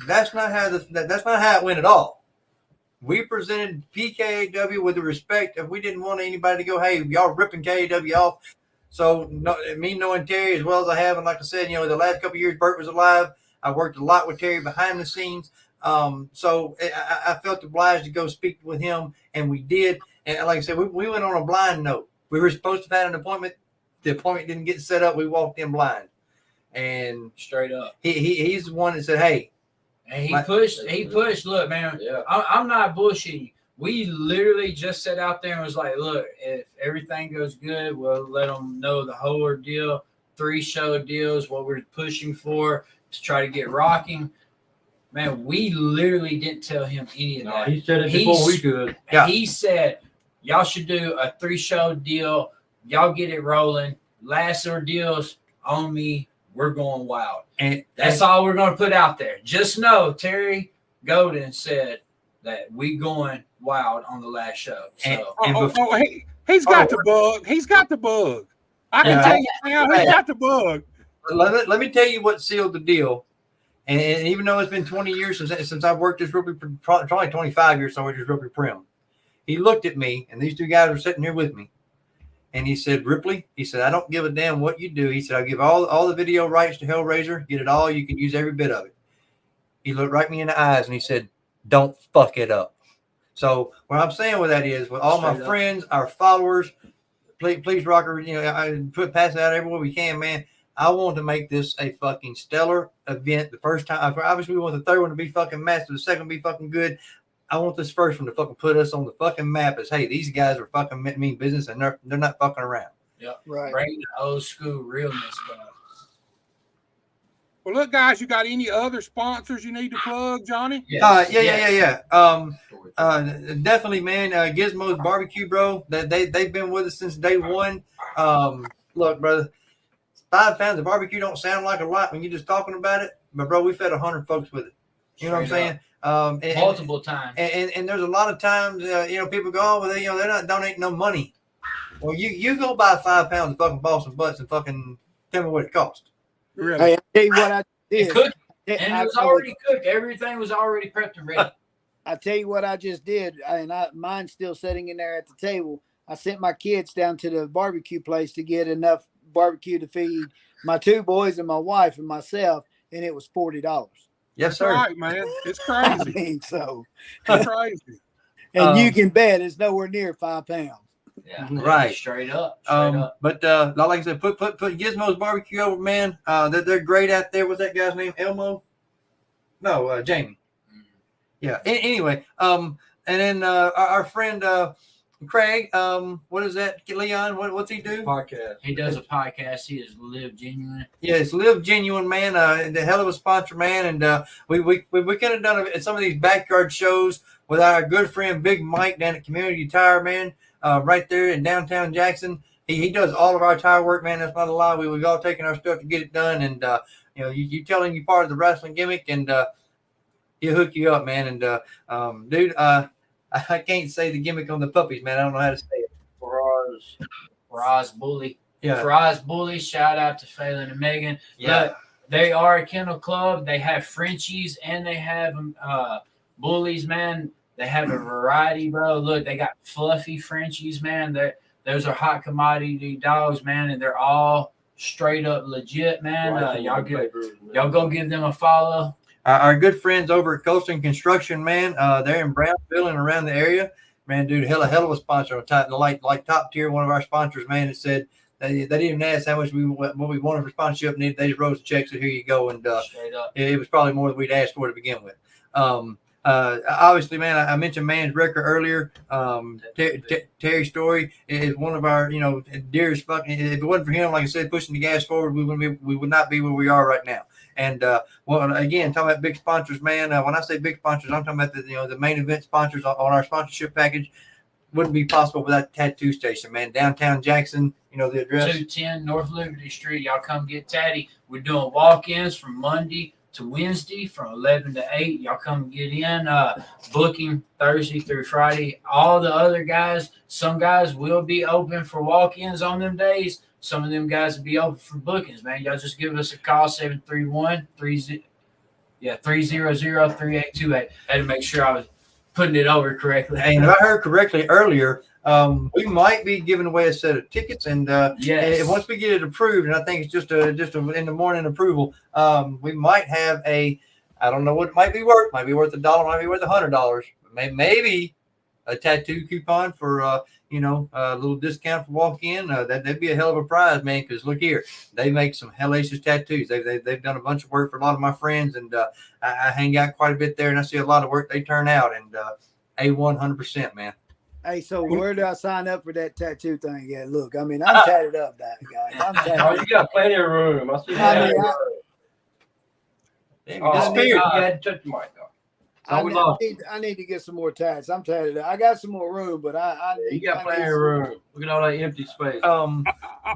That's not how it went at all. We presented PKAW with the respect of we didn't want anybody to go, hey, y'all ripping KAW off. So me knowing Terry as well as I have, and like I said, you know, the last couple of years Bert was alive. I worked a lot with Terry behind the scenes. So I felt obliged to go speak with him, and we did. And like I said, we went on a blind note. We were supposed to have had an appointment. The appointment didn't get set up. We walked in blind. And Straight up. He's the one that said, hey. And he pushed. Look, man, Yeah. I'm not bullshitting. We literally just sat out there and was like, look, if everything goes good, we'll let them know the whole ordeal, 3 show deals, what we're pushing for to try to get rocking. Man, we literally didn't tell him any of No, that. he said it before we could. Yeah. He said, y'all should do a 3 show deal. Y'all get it rolling. Last ordeals on me. We're going wild. And That's all we're going to put out there. Just know Terry Golden said that we going wild on the last show. So He's got the bug. He's got the bug. I can tell you now, he's got the bug. let me tell you what sealed the deal. And even though it's been 20 years since I've worked this rookie, probably 25 years, so I worked this rookie prim. He looked at me, and these 2 guys were sitting here with me. And he said, Ripley, he said, I don't give a damn what you do. He said, I'll give all the video rights to Hellraiser. Get it all. You can use every bit of it. He looked right me in the eyes, and he said, don't fuck it up. So what I'm saying with that is, with all my friends, our followers, please, Rocker, you know, I pass it out everywhere we can, man. I want to make this a fucking stellar event. The first time, obviously, we want the third one to be fucking massive. The second one to be fucking good. I want this first one to fucking put us on the fucking map as, hey, these guys are fucking mean business and they're not fucking around. Yep. Right. Bring the old school realness back. Well, look, guys, you got any other sponsors you need to plug, Johnny? Yes. Yeah. Definitely, man. Gizmo's Barbecue, bro. They've been with us since day one. Look, brother, 5 pounds of barbecue don't sound like a lot when you're just talking about it, but bro, we fed 100 folks with it. You know what I'm saying? Multiple times. And there's a lot of times, people go, oh, well, they're not donating no money. Well, you go buy 5 pounds of fucking Boston butts and fucking tell me what it cost. Really? Hey, I tell you what I did. Cooked, and it was already cooked. Everything was already prepped and ready. I tell you what I just did, and mine's still sitting in there at the table. I sent my kids down to the barbecue place to get enough barbecue to feed my 2 boys and my wife and myself, and it was $40. Yes, That's sir. right, man. It's I crazy. mean, so, It's crazy. and you can bet it's nowhere near 5 pounds. Yeah, Right. Straight up. But like I said, put Gizmo's Barbecue over, man. They're great out there. What's that guy's name? Elmo? No, Jamie. Yeah. Anyway, and then our friend Craig. What is that, Leon? What's he do? Podcast. He does a podcast. He is Live Genuine. Yeah, it's Live Genuine, man. The hell of a sponsor, man. And we could have done some of these backyard shows with our good friend Big Mike down at Community Tire, man. Right there in downtown Jackson. He does all of our tire work, man. That's not a lie. We've all taken our stuff to get it done. And, you tell him you're part of the wrestling gimmick, and he'll hook you up, man. And, dude, I can't say the gimmick on the puppies, man. I don't know how to say it. Faraz Bully. Yeah. Faraz Bully. Shout out to Phelan and Megan. Yeah. Look, they are a kennel club. They have Frenchies and they have bullies, man. They have a variety, bro. Look, they got fluffy Frenchies, man. Those are hot commodity dogs, man, and they're all straight up legit, man. Y'all go give them a follow. Our good friends over at Colston Construction, man. They're in Brownsville and around the area, man. Dude, hell of a sponsor, like top tier. One of our sponsors, man. It said they didn't even ask how much what we wanted for sponsorship. And they just wrote the check. So here you go, and Straight up. it was probably more than we'd asked for to begin with. Obviously, man, I mentioned Man's Record earlier. Terry Story is one of our, dearest fucking. If it wasn't for him, like I said, pushing the gas forward, we would not be where we are right now. And again, talking about big sponsors, man. When I say big sponsors, I'm talking about the main event sponsors on our sponsorship package. Wouldn't be possible without the tattoo station, man. Downtown Jackson, the address. 210 North Liberty Street. Y'all come get tatty. We're doing walk-ins from Monday to Wednesday from 11 to 8. Y'all come get in. Booking Thursday through Friday. All the other guys, some guys will be open for walk-ins on them days. Some of them guys will be open for bookings, man. Y'all just give us a call, 731-300-3828. I had to make sure I was putting it over correctly. And if I heard correctly earlier, we might be giving away a set of tickets, and Yes. and once we get it approved, and I think it's just a in the morning approval, we might have I don't know what it might be worth. Might be worth $1, might be worth $100. Maybe a tattoo coupon for a little discount for walk in. That'd be a hell of a prize, man. Because look here, they make some hellacious tattoos. They've done a bunch of work for a lot of my friends, and I hang out quite a bit there, and I see a lot of work they turn out. And A100%, man. Hey, so where do I sign up for that tattoo thing at? Look, I mean, I'm tatted up, that guy. I'm tatted Oh, up. you got plenty of room. I see I that. mean, Damn, Oh, you disappeared. you had to touch the mic, though. I need to get some more tats. I'm tatted up. I got some more room, but You got plenty of room. Look at all that empty space. All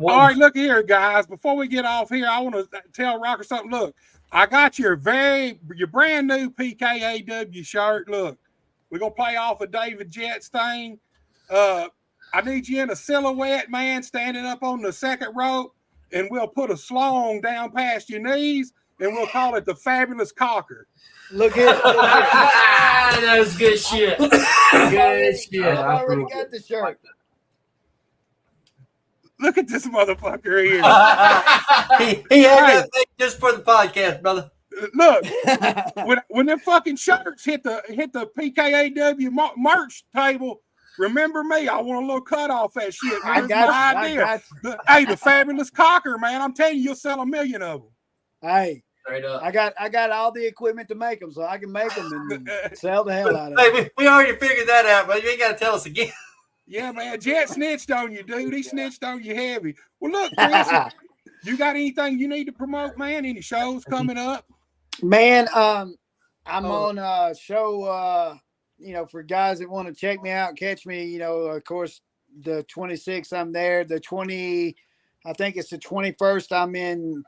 right, look here, guys. Before we get off here, I want to tell Rocker something. Look, I got your brand new PKAW shirt. Look, we're gonna play off of David Jett's thing. I need you in a silhouette, man, standing up on the second rope, and we'll put a slong down past your knees, and we'll call it the Fabulous Cocker. Look at That was good shit. Good shit. I already got the shirt. Look at this motherfucker here. he had that thing just for the podcast, brother. Look, when them fucking shirts hit the PKAW merch table, Remember me? I want a little cut off that shit, man. I It's got my you. I idea. got you. Hey, the fabulous cocker, man. I'm telling you, you'll sell 1 million of them. Hey, Straight up. I got all the equipment to make them, so I can make them and sell the hell out of Hey, them. we already figured that out, but you ain't got to tell us again. Yeah, man. Jet snitched on you, dude. He snitched on you heavy. Well, look, Chris, you got anything you need to promote, man? Any shows coming up? Man, I'm on a show, for guys that want to check me out, catch me, of course, the 26th, I'm there. I think it's the 21st, I'm in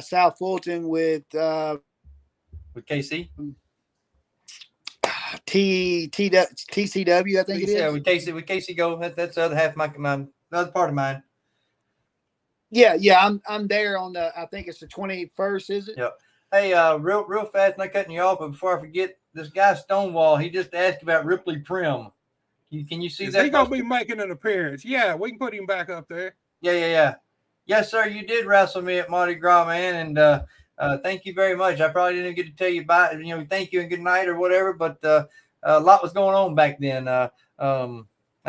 South Fulton with KC? TCW, I think it is. Yeah, with KC go. That's the other half of the other part of mine. Yeah, I'm there on I think it's the 21st, is it? Yeah. Hey, real fast, not cutting you off, but before I forget, this guy Stonewall, he just asked about Ripley Prim. Can you see Is that? he gonna be making an appearance? Yeah, we can put him back up there. Yeah. Yes, sir. You did wrestle me at Mardi Gras, man, and thank you very much. I probably didn't get to tell you about it, thank you and good night or whatever, but a lot was going on back then. I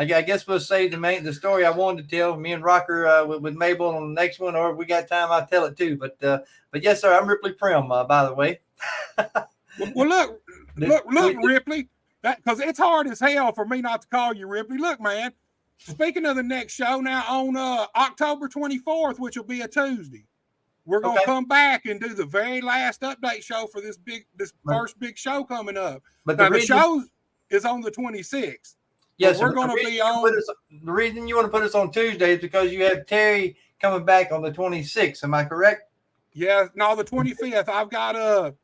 guess we'll save the story I wanted to tell. Me and Rocker with Mabel on the next one, or if we got time, I'll tell it too. But yes, sir, I'm Ripley Prim, by the way. Well, look, Ripley. Because it's hard as hell for me not to call you Ripley. Look, man. Speaking of the next show, now on October 24th, which will be a Tuesday, we're gonna come back and do the very last update show for this first big show coming up. But now, the show is on the 26th. Yes, we're going to be on. The reason you want to put us on Tuesday is because you have Terry coming back on the 26th. Am I correct? Yeah, no, the 25th. I've got 25th.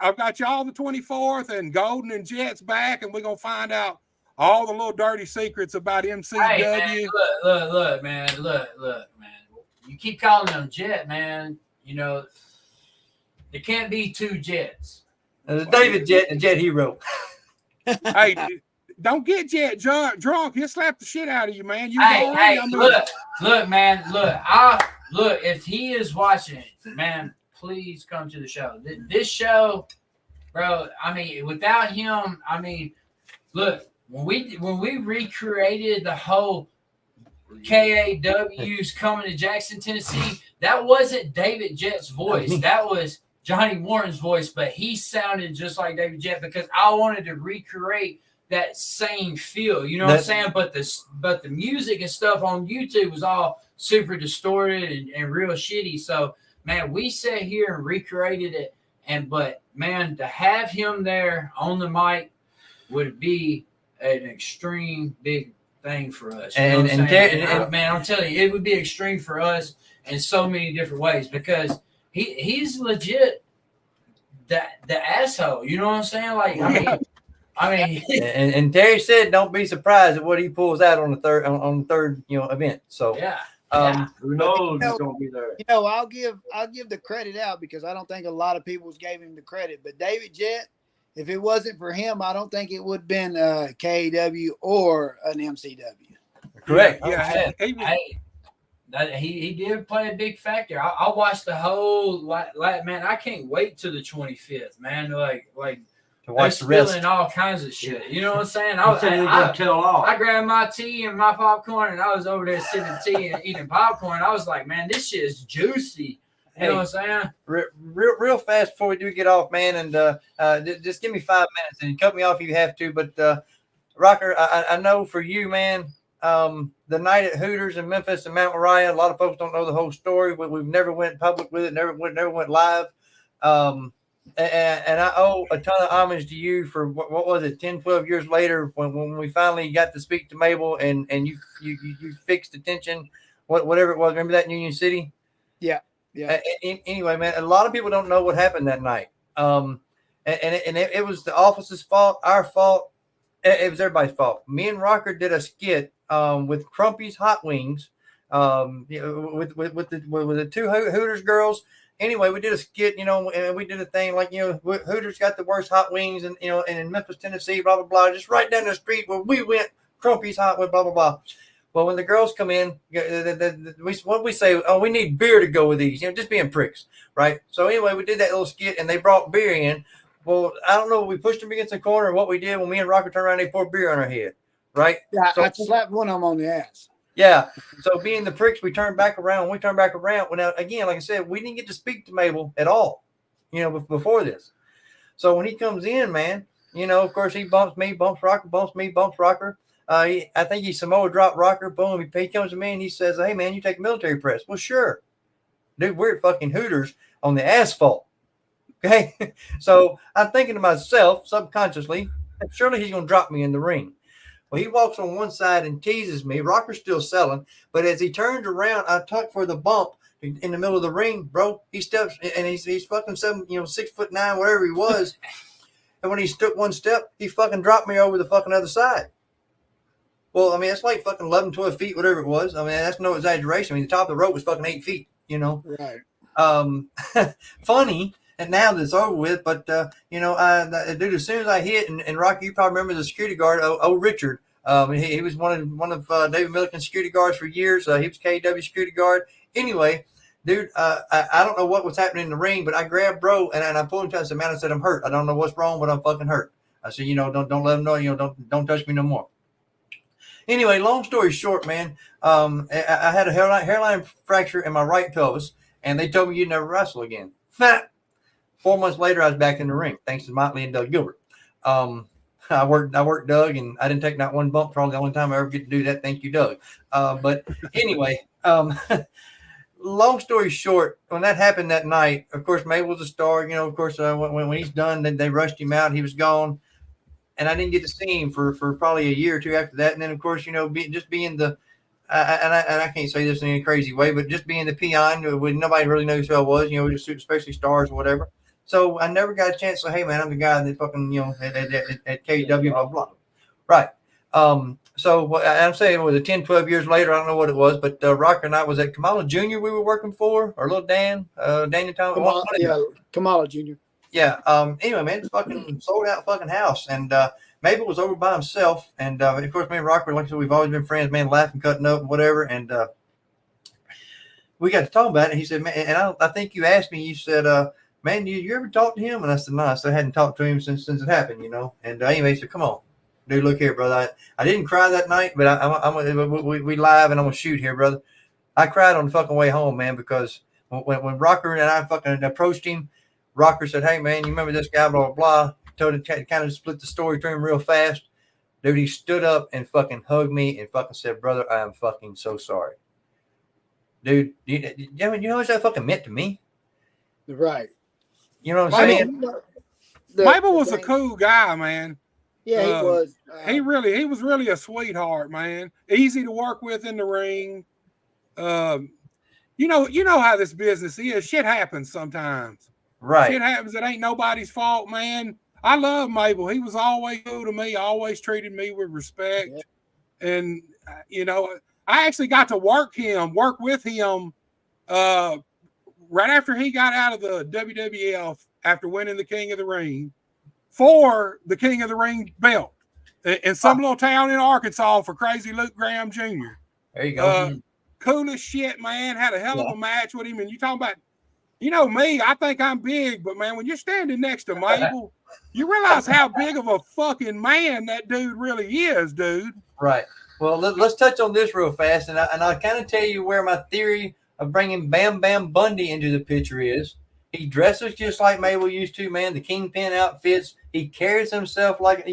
I've got y'all the 24th, and Golden and Jet's back, and we're gonna find out all the little dirty secrets about MCW. Hey, man, look, man. You keep calling them Jet, man. There can't be two Jets. There's David Jet and Jet Hero. Hey, don't get Jet drunk. He'll slap the shit out of you, man. Look, man. Look. If he is watching, man, please come to the show. This show, bro. I mean, without him, look. When we recreated the whole KAW's coming to Jackson, Tennessee, that wasn't David Jet's voice. That was Johnny Warren's voice, but he sounded just like David Jet because I wanted to recreate that same feel. You know what I'm saying? But the music and stuff on YouTube was all super distorted and real shitty. So, man, we sat here and recreated it. But man, to have him there on the mic would be an extreme big thing for us. And man, I'm telling you, it would be extreme for us in so many different ways because he's legit the asshole. You know what I'm saying? Like, I mean, and Terry said, "Don't be surprised at what he pulls out on the third event." So yeah. Who knows who's gonna be there? I'll give the credit out because I don't think a lot of people gave him the credit. But David Jet, if it wasn't for him, I don't think it would have been KAW or an MCW. Correct. Yeah. He did play a big factor. I watched the whole man. I can't wait till the 25th, man. Like to watch the rest and all kinds of shit. You know what I'm saying? I grabbed my tea and my popcorn, and I was over there sipping tea and eating popcorn. I was like, man, this shit is juicy. You know what I'm saying? Real fast before we do get off, man, and just give me 5 minutes and cut me off if you have to. But Rocker, I know for you, man, the night at Hooters in Memphis and Mount Moriah, a lot of folks don't know the whole story. We've never went public with it, never went live. And I owe a ton of homage to you for what was it, 10, 12 years later when we finally got to speak to Mabel and you fixed the tension, whatever it was. Remember that in Union City? Yeah. Yeah. Anyway, man, a lot of people don't know what happened that night. And it was the office's fault, our fault. It was everybody's fault. Me and Rocker did a skit with Crumpy's Hot Wings, with the two Hooters girls. Anyway, we did a skit, and we did a thing like, Hooters got the worst hot wings, and in Memphis, Tennessee, blah blah blah, just right down the street where we went, Crumpy's Hot Wings, blah blah blah. Well, when the girls come in, what we say, we need beer to go with these, just being pricks, right? So anyway, we did that little skit, and they brought beer in. Well, I don't know. We pushed him against the corner or what we did when me and Rocker turned around and they poured beer on our head, right? Yeah, So, I slapped one of them on the ass. yeah. So being the pricks, we turned back around. When we turned back around, well, now, again, like I said, we didn't get to speak to Mabel at all, before this. So when he comes in, man, of course, he bumps me, bumps Rocker, bumps me, bumps Rocker. I think he Samoa dropped Rocker. Boom. He comes to me and he says, hey, man, you take a military press. Well, sure. Dude, we're at fucking Hooters on the asphalt. Okay. So I'm thinking to myself subconsciously, surely he's going to drop me in the ring. Well, he walks on one side and teases me. Rocker's still selling. But as he turns around, I tuck for the bump in the middle of the ring, bro. He steps and he's fucking 6'9", whatever he was. And when he took one step, he fucking dropped me over the fucking other side. Well, I mean, it's like fucking 11, 12 feet, whatever it was. I mean, that's no exaggeration. I mean, the top of the rope was fucking 8 feet, Right. Funny, and now that it's over with, but, dude, as soon as I hit, and Rocky, you probably remember the security guard, Richard. He was one of David Milliken's security guards for years. He was KW security guard. Anyway, dude, I don't know what was happening in the ring, but I grabbed bro and I pulled him to the man and said, I'm hurt. I don't know what's wrong, but I'm fucking hurt. I said, don't let him know, don't touch me no more. Anyway, long story short, man, I had a hairline fracture in my right pelvis, and they told me you'd never wrestle again. 4 months later, I was back in the ring, thanks to Motley and Doug Gilbert. I worked Doug, and I didn't take not one bump. Probably the only time I ever get to do that. Thank you, Doug. But anyway, long story short, when that happened that night, of course, Mabel was a star. Of course, when he's done, they rushed him out. He was gone. And I didn't get to see him for probably a year or two after that. And then, of course, being the I can't say this in any crazy way, but just being the peon when nobody really knows who I was, especially stars or whatever. So I never got a chance to say, hey, man, I'm the guy that fucking, at KW, blah, blah. Right. So I'm saying it was 10, 12 years later. I don't know what it was, but Rocker and I was at Kamala Jr. we were working for, or little Dan, Daniel Thomas. Kamala Jr. Yeah. Anyway, man, fucking sold out fucking house. And Mabel was over by himself. And of course, me and Rocker, like I said, we've always been friends, man, laughing, cutting up, and whatever. And we got to talk about it. He said, man, and I think you asked me, you said, man, you ever talk to him? And I said, no, I hadn't talked to him since it happened, And anyway, he said, come on, dude, look here, brother. I didn't cry that night, but we live and I'm gonna shoot here, brother. I cried on the fucking way home, man, because when Rocker and I fucking approached him, Rocker said, hey, man, you remember this guy, blah, blah, blah. Told him, kind of split the story to him real fast. Dude, he stood up and fucking hugged me and fucking said, brother, I am fucking so sorry. Dude, you know how much that fucking meant to me? Right. You know what I'm saying? Mabel was a cool guy, man. Yeah, he was. He was really a sweetheart, man. Easy to work with in the ring. You know how this business is. Shit happens sometimes. Right. Shit happens. It ain't nobody's fault, man. I love Mabel. He was always cool to me. Always treated me with respect. Yeah. And I actually got to work with him right after he got out of the WWF after winning the King of the Ring for the King of the Ring belt in some little town in Arkansas for Crazy Luke Graham Jr. There you go. Coolest shit, man. Had a hell of a match with him. And you talking about, me, I think I'm big, but man, when you're standing next to Mabel, you realize how big of a fucking man that dude really is, dude. Right. Well, let's touch on this real fast, and I'll kind of tell you where my theory of bringing Bam Bam Bundy into the picture is. He dresses just like Mabel used to, man. The Kingpin outfits. He carries himself like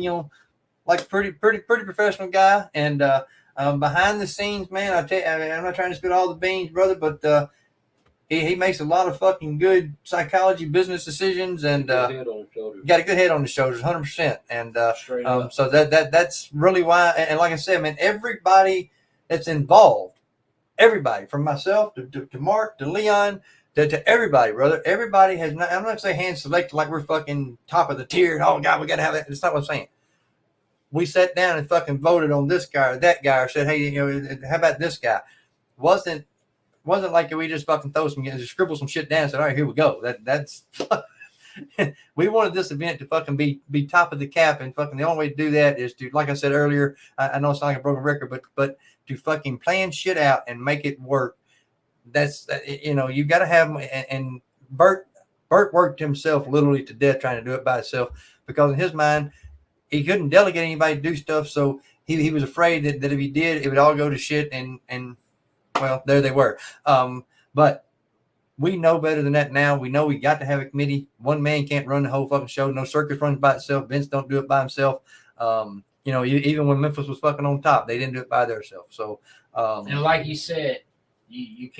like a pretty professional guy. And behind the scenes, man, I tell you, I'm not trying to spit all the beans, brother, but he makes a lot of fucking good psychology business decisions, and got a good head on his shoulders, 100%. And so that's really why. And like I said, man, everybody that's involved, everybody from myself to Mark to Leon to everybody, brother. Everybody has not. I'm not saying hand selected like we're fucking top of the tier. And, oh God, we gotta have that. That's not what I'm saying. We sat down and fucking voted on this guy or that guy, or said, hey, how about this guy? Wasn't like we just fucking scribble some shit down and said, all right, here we go. That's we wanted this event to fucking be top of the cap, and fucking the only way to do that is to, like I said earlier, I know it's not like a broken record, but to fucking plan shit out and make it work. That's you got to have, and Bert, Bert worked himself literally to death trying to do it by himself because in his mind, he couldn't delegate anybody to do stuff. So he was afraid that if he did, it would all go to shit. And well, there they were. But we know better than that now. We know we got to have a committee. One man can't run the whole fucking show. No circus runs by itself. Vince don't do it by himself. You know, even when Memphis was fucking on top, they didn't do it by themselves. So, and like you said, you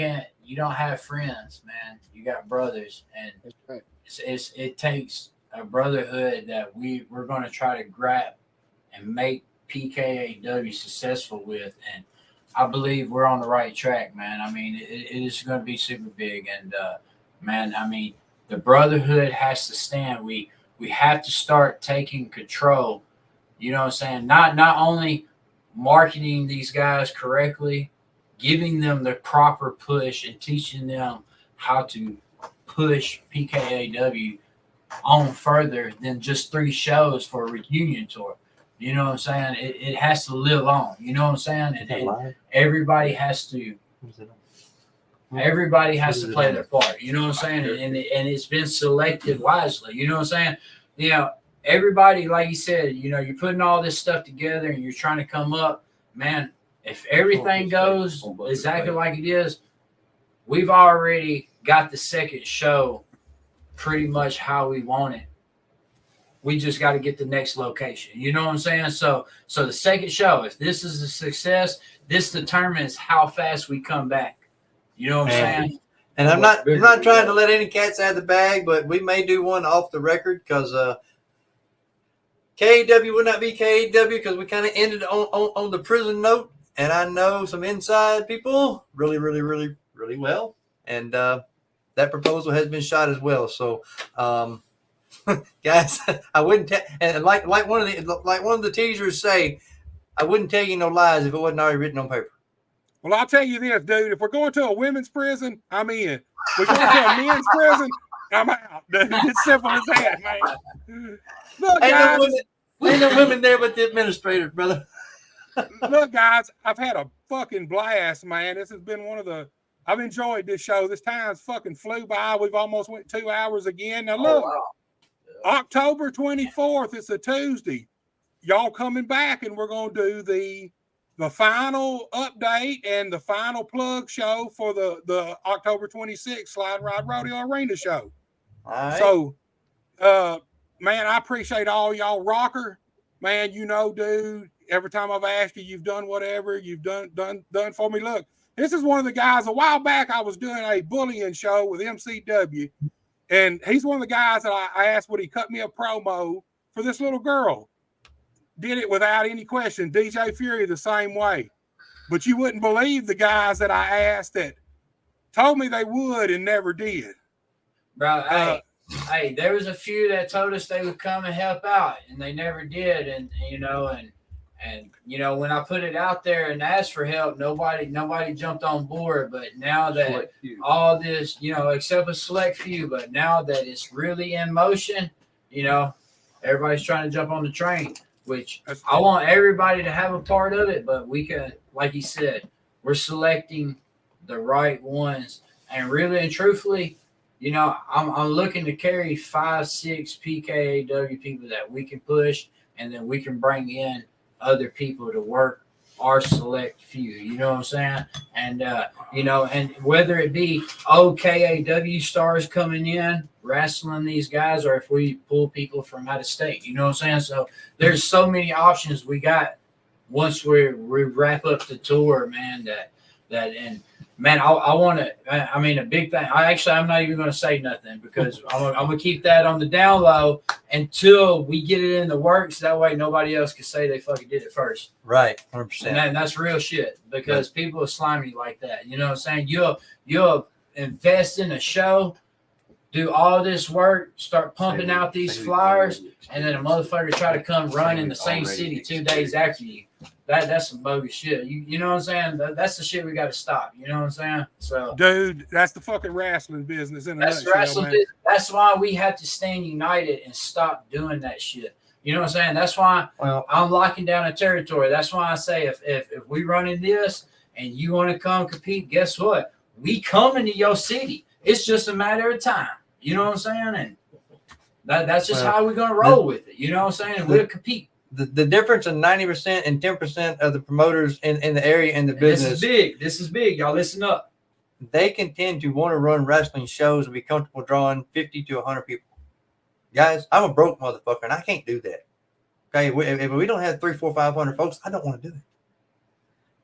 don't have friends, man. You got brothers, and That's right. it takes a brotherhood that we're going to try to grab and make PKAW successful with, and I believe we're on the right track, man. I mean, it is going to be super big, and man, I mean, the brotherhood has to stand. We have to start taking control. You know what I'm saying? Not only marketing these guys correctly, giving them the proper push and teaching them how to push PKAW on further than just 3 shows for a reunion tour. You know what I'm saying? It has to live on. You know what I'm saying? Everybody has to play their part. You know what I'm saying? And it's been selected wisely. You know what I'm saying? You know, everybody, like you said, you know, you're putting all this stuff together and you're trying to come up, man. If everything goes exactly like it is, we've already got the second show pretty much how we want it. We just got to get the next location. You know what I'm saying? So the second show, if this is a success, this determines how fast we come back. You know what I'm saying? And I'm not trying to let any cats out of the bag, but we may do one off the record because KAW would not be KAW because we kind of ended on the prison note. And I know some inside people really, really, really, really well. And that proposal has been shot as well. So, guys, I wouldn't and like one of the teasers say, I wouldn't tell you no lies if it wasn't already written on paper. Well, I'll tell you this, dude. If we're going to a women's prison, I'm in. If we're going to a men's prison, I'm out, dude. It's simple as that, man. Look, guys. Ain't no women there but the administrators, brother. Look, guys, I've had a fucking blast, man. This has been I've enjoyed this show. This time's fucking flew by. We've almost went 2 hours again. Now, look, October 24th, it's a Tuesday. Y'all coming back, and we're going to do the final update and the final plug show for the October 26th Slide Ride Rodeo Arena show. All right. So, man, I appreciate all y'all rocker. Man, you know, dude, every time I've asked you, you've done whatever you've done for me. Look, this is one of the guys. A while back, I was doing a bullying show with MCW, and he's one of the guys that I asked would he cut me a promo for this little girl. Did it without any question. DJ Fury the same way. But you wouldn't believe the guys that I asked that told me they would and never did. Bro, hey, there was a few that told us they would come and help out, and they never did. And you know, when I put it out there and asked for help, nobody jumped on board. But now that all this, you know, except a select few, but now that it's really in motion, you know, everybody's trying to jump on the train, which I want everybody to have a part of it. But we can, like you said, we're selecting the right ones, and really and truthfully, you know, I'm looking to carry 5-6 PKAW people that we can push, and then we can bring in other people to work our select few. You know what I'm saying? And you know, and whether it be KAW stars coming in wrestling these guys, or if we pull people from out of state, you know what I'm saying? So there's so many options we got once we wrap up the tour, man. And man, I want to. I mean, a big thing. I'm not even going to say nothing because I'm going to keep that on the down low until we get it in the works. That way, nobody else can say they fucking did it first. Right, 100%. And that's real shit because people are slimy like that. You know what I'm saying? You'll invest in a show, do all this work, start pumping out these flyers, and then a motherfucker try to come run in the same city 2 days after you. That's some bogus shit. You know what I'm saying? That's the shit we got to stop. You know what I'm saying? So, dude, that's the fucking wrestling business in a nutshell, man. That's why we have to stand united and stop doing that shit. You know what I'm saying? That's why I'm locking down a territory. That's why I say if we run in this and you want to come compete, guess what? We coming to your city. It's just a matter of time. You know what I'm saying? And that's just how we're gonna roll with it. You know what I'm saying? And we'll compete. The difference in 90% and 10% of the promoters in the area and the business. This is big. This is big. Y'all listen up. They can tend to want to run wrestling shows and be comfortable drawing 50 to 100 people. Guys, I'm a broke motherfucker and I can't do that. Okay, if we don't have 300, 400, 500 folks, I don't want to do it. You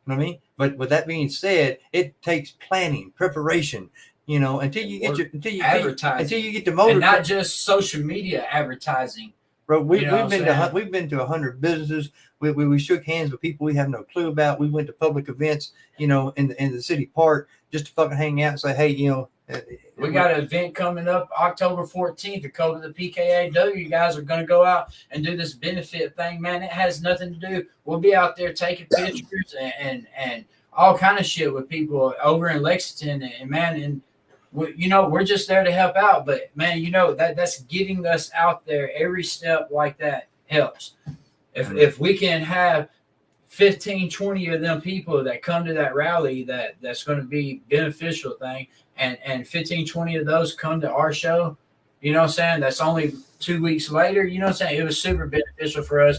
know what I mean? But with that being said, it takes planning, preparation. You know, until you get the motor, and not just social media advertising. Bro, we've been to 100 businesses. We shook hands with people we have no clue about. We went to public events, you know, in the city park just to fucking hang out and say, hey, you know. We got an event coming up October 14th to cover the PKAW. You guys are going to go out and do this benefit thing, man. It has nothing to do. We'll be out there taking pictures and all kind of shit with people over in Lexington. And man, and you know, we're just there to help out. But man, you know, that's getting us out there. Every step like that helps. If we can have 15, 20 of them people that come to that rally that's going to be beneficial thing, and 15, 20 of those come to our show, you know what I'm saying? That's only 2 weeks later, you know what I'm saying? It was super beneficial for us.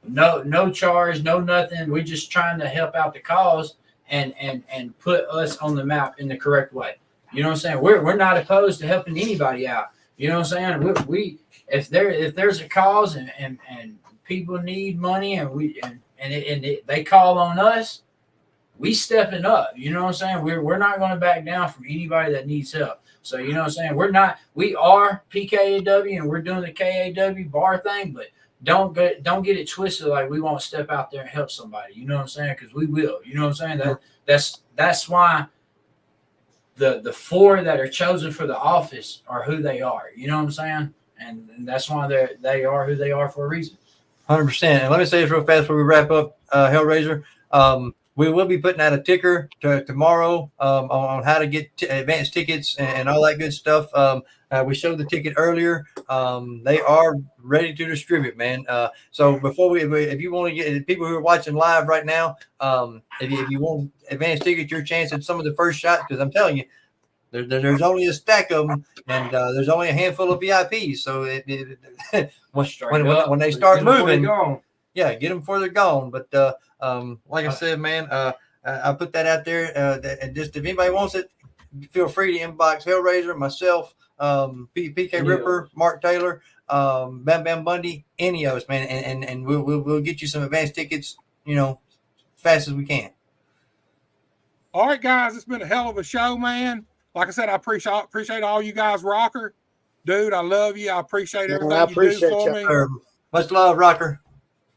No charge, no nothing. We're just trying to help out the cause and put us on the map in the correct way. You know what I'm saying? We're not opposed to helping anybody out. You know what I'm saying? We if there's a cause and people need money and they call on us, we stepping up. You know what I'm saying? We're not going to back down from anybody that needs help. So you know what I'm saying? We are PKAW and we're doing the KAW bar thing, but don't get it twisted like we won't step out there and help somebody. You know what I'm saying? Because we will. You know what I'm saying? That's why the four that are chosen for the office are who they are. You know what I'm saying? And that's why they are who they are for a reason. 100%. And let me say this real fast before we wrap up, Hellraiser. We will be putting out a ticker tomorrow on how to get advanced tickets and all that good stuff. We showed the ticket earlier. They are ready to distribute, man. So before if you want to get people who are watching live right now, if you want advanced tickets, your chance at some of the first shots, because I'm telling you, there's only a stack of them, and there's only a handful of VIPs. So when they start moving, yeah, get them before they're gone. But like I said, man, I put that out there. And just if anybody wants it, feel free to inbox Hellraiser, myself, PK Ripper, Mark Taylor, Bam Bam Bundy, any of us, man, and we'll get you some advanced tickets, you know, as fast as we can. All right, guys, it's been a hell of a show, man. Like I said, I appreciate all you guys, Rocker. Dude, I love you. I appreciate everything you do for me. Much love, Rocker.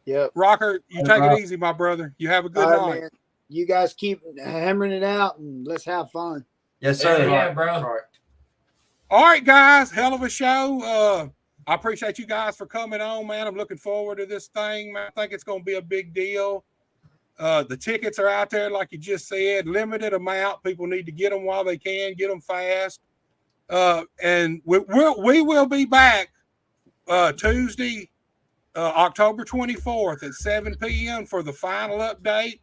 Yep. Rocker, you take it easy, my brother. You have a good night. Man. You guys keep hammering it out and let's have fun. Yes, sir. Yeah, bro. All right, guys, hell of a show. I appreciate you guys for coming on, man. I'm looking forward to this thing, man. I think it's going to be a big deal. The tickets are out there, like you just said, limited amount. People need to get them while they can, get them fast. And we will be back Tuesday, October 24th at 7 p.m. for the final update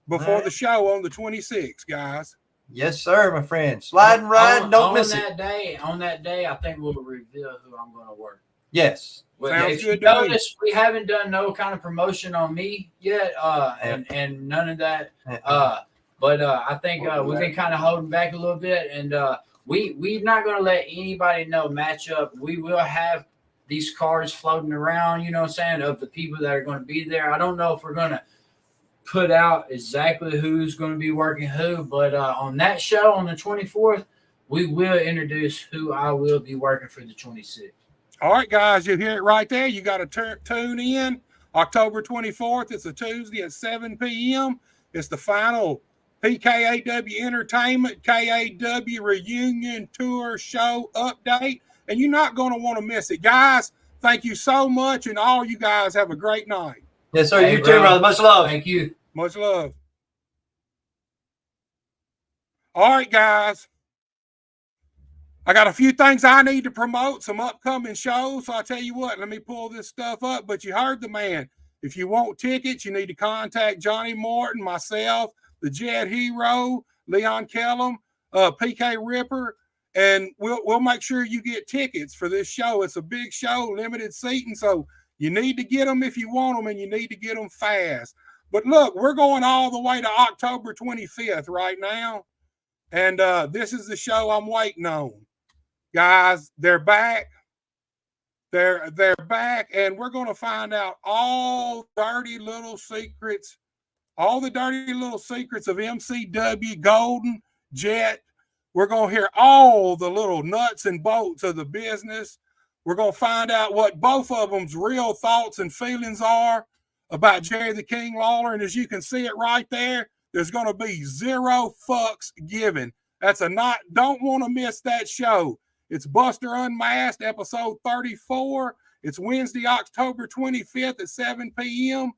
before the show on the 26th, guys. Yes, sir, my friend. Slide and ride, don't miss it. On that day, I think we'll reveal who I'm going to work. Yes. Sounds if you good. notice, we haven't done no kind of promotion on me yet, and none of that. But I think we've been kind of holding back a little bit, and we're not going to let anybody know matchup. We will have these cards floating around, you know what I'm saying, of the people that are going to be there. I don't know if we're going to put out exactly who's going to be working who, but on that show on the 24th, we will introduce who I will be working for the 26th. All right, guys, you hear it right there. You got to tune in October 24th. It's a Tuesday at 7 p.m. It's the final PKAW Entertainment KAW Reunion Tour Show update, and you're not going to want to miss it. Guys, thank you so much, and all you guys have a great night. Yes, sir. You too, brother. Much love. Thank you. Much love. All right, guys. I got a few things I need to promote, some upcoming shows. So I'll tell you what, let me pull this stuff up. But you heard the man. If you want tickets, you need to contact Johnny Morton, myself, the Jet Hero, Leon Kellum, PK Ripper, and we'll make sure you get tickets for this show. It's a big show, limited seating, so you need to get them if you want them, and you need to get them fast. But look, we're going all the way to October 25th right now, and this is the show I'm waiting on. Guys, they're back. They're back, and we're going to find out all the dirty little secrets of MCW, Golden, Jet. We're going to hear all the little nuts and bolts of the business. We're going to find out what both of them's real thoughts and feelings are about Jerry the King Lawler. And as you can see it right there, there's going to be 0 fucks given. Don't want to miss that show. It's Buster Unmasked, episode 34. It's Wednesday, October 25th at 7 p.m.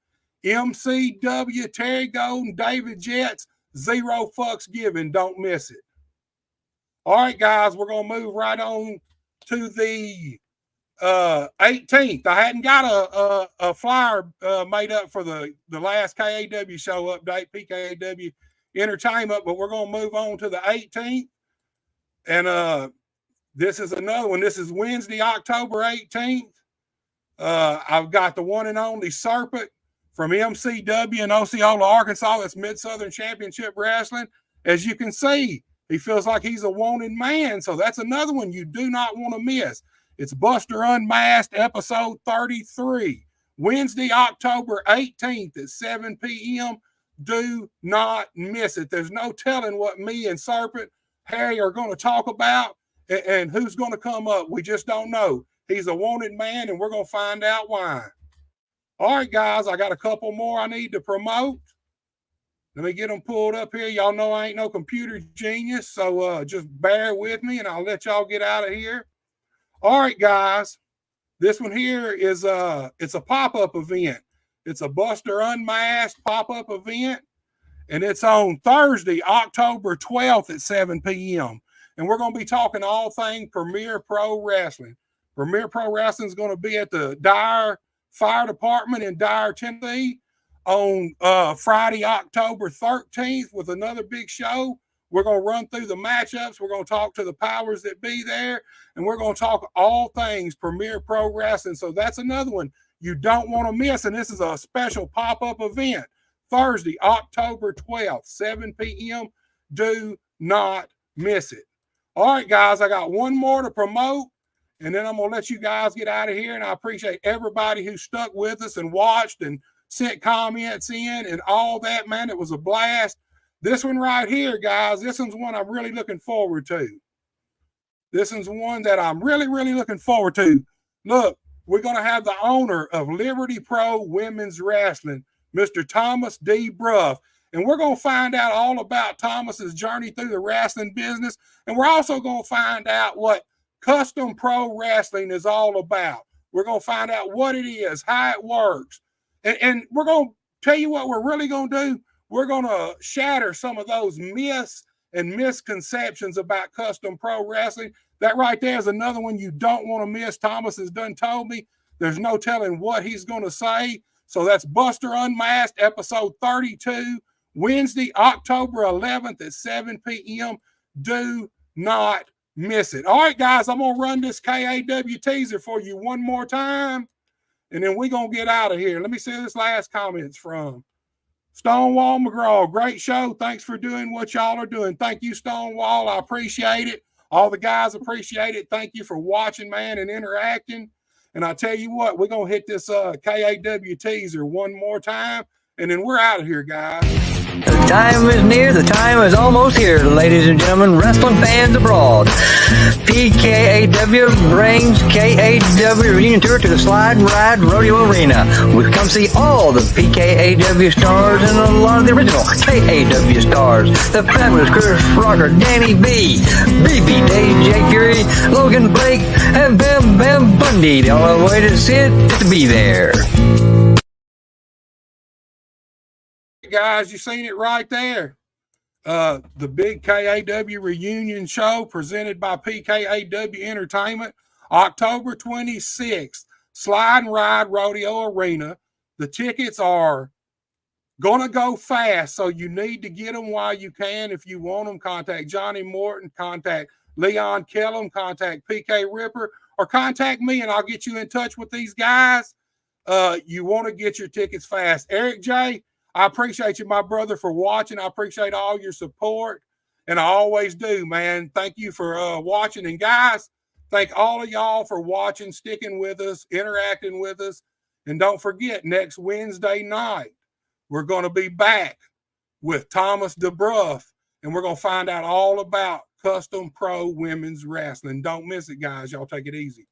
MCW, Terry Golden, David Jets, 0 fucks given. Don't miss it. All right, guys, we're going to move right on to the 18th. I hadn't got a flyer made up for the last KAW show update, PKAW Entertainment, but we're going to move on to the 18th. And this is another one. This is Wednesday, October 18th. I've got the one and only Serpent from MCW in Osceola, Arkansas. That's Mid-Southern Championship Wrestling. As you can see, he feels like he's a wanted man. So that's another one you do not want to miss. It's Buster Unmasked, episode 33. Wednesday, October 18th at 7 p.m. Do not miss it. There's no telling what me and Serpent, Harry, are going to talk about and who's going to come up. We just don't know. He's a wanted man, and we're going to find out why. All right, guys, I got a couple more I need to promote. Let me get them pulled up here. Y'all know I ain't no computer genius, so just bear with me, and I'll let y'all get out of here. All right, guys, this one here is it's a pop-up event. It's a Buster Unmasked pop-up event, and it's on Thursday, October 12th at 7 p.m., and we're going to be talking all things Premier Pro Wrestling. Premier Pro Wrestling is going to be at the Dyer Fire Department in Dyer, Tennessee on Friday, October 13th with another big show. We're going to run through the matchups. We're going to talk to the powers that be there, and we're going to talk all things Premier Pro Wrestling. So that's another one you don't want to miss, and this is a special pop-up event. Thursday, October 12th, 7 p.m. Do not miss it. All right, guys, I got one more to promote, and then I'm going to let you guys get out of here, and I appreciate everybody who stuck with us and watched and sent comments in and all that, man. It was a blast. This one right here, guys, this one's one I'm really looking forward to. This one's one that I'm really, really looking forward to. Look, we're going to have the owner of Liberty Pro Women's Wrestling, Mr. Thomas D. Bruff. And we're going to find out all about Thomas's journey through the wrestling business. And we're also going to find out what custom pro wrestling is all about. We're going to find out what it is, how it works. And we're going to tell you what we're really going to do. We're going to shatter some of those myths and misconceptions about custom pro wrestling. That right there is another one you don't want to miss. Thomas has done told me there's no telling what he's going to say. So that's Buster Unmasked, episode 32, Wednesday, October 11th at 7 p.m. Do not miss it. All right, guys, I'm going to run this KAW teaser for you one more time, and then we're going to get out of here. Let me see this last comments from Stonewall McGraw. Great show. Thanks for doing what y'all are doing. Thank you, Stonewall. I appreciate it. All the guys appreciate it. Thank you for watching, man, and interacting. And I tell you what, we're going to hit this KAW teaser one more time, and then we're out of here, guys. The time is near, the time is almost here, ladies and gentlemen, wrestling fans abroad. PKAW brings KAW reunion tour to the Slide and Ride Rodeo Arena. We've come see all the PKAW stars and a lot of the original KAW stars. The fabulous Chris Rocker, Danny B, BB, Dave, J. Fury, Logan Blake, and Bam Bam Bundy. The only way to see it is to be there. Guys, you seen it right there. The big KAW reunion show presented by PKAW Entertainment, October 26th, Slide and Ride Rodeo Arena. The tickets are going to go fast, so you need to get them while you can. If you want them, contact Johnny Morton, contact Leon Kellum, contact PK Ripper, or contact me and I'll get you in touch with these guys. You want to get your tickets fast. Eric J., I appreciate you, my brother, for watching. I appreciate all your support, and I always do, man. Thank you for watching. And guys, thank all of y'all for watching, sticking with us, interacting with us. And don't forget, next Wednesday night, we're going to be back with Thomas DeBruff, and we're going to find out all about custom pro women's wrestling. Don't miss it, guys. Y'all take it easy.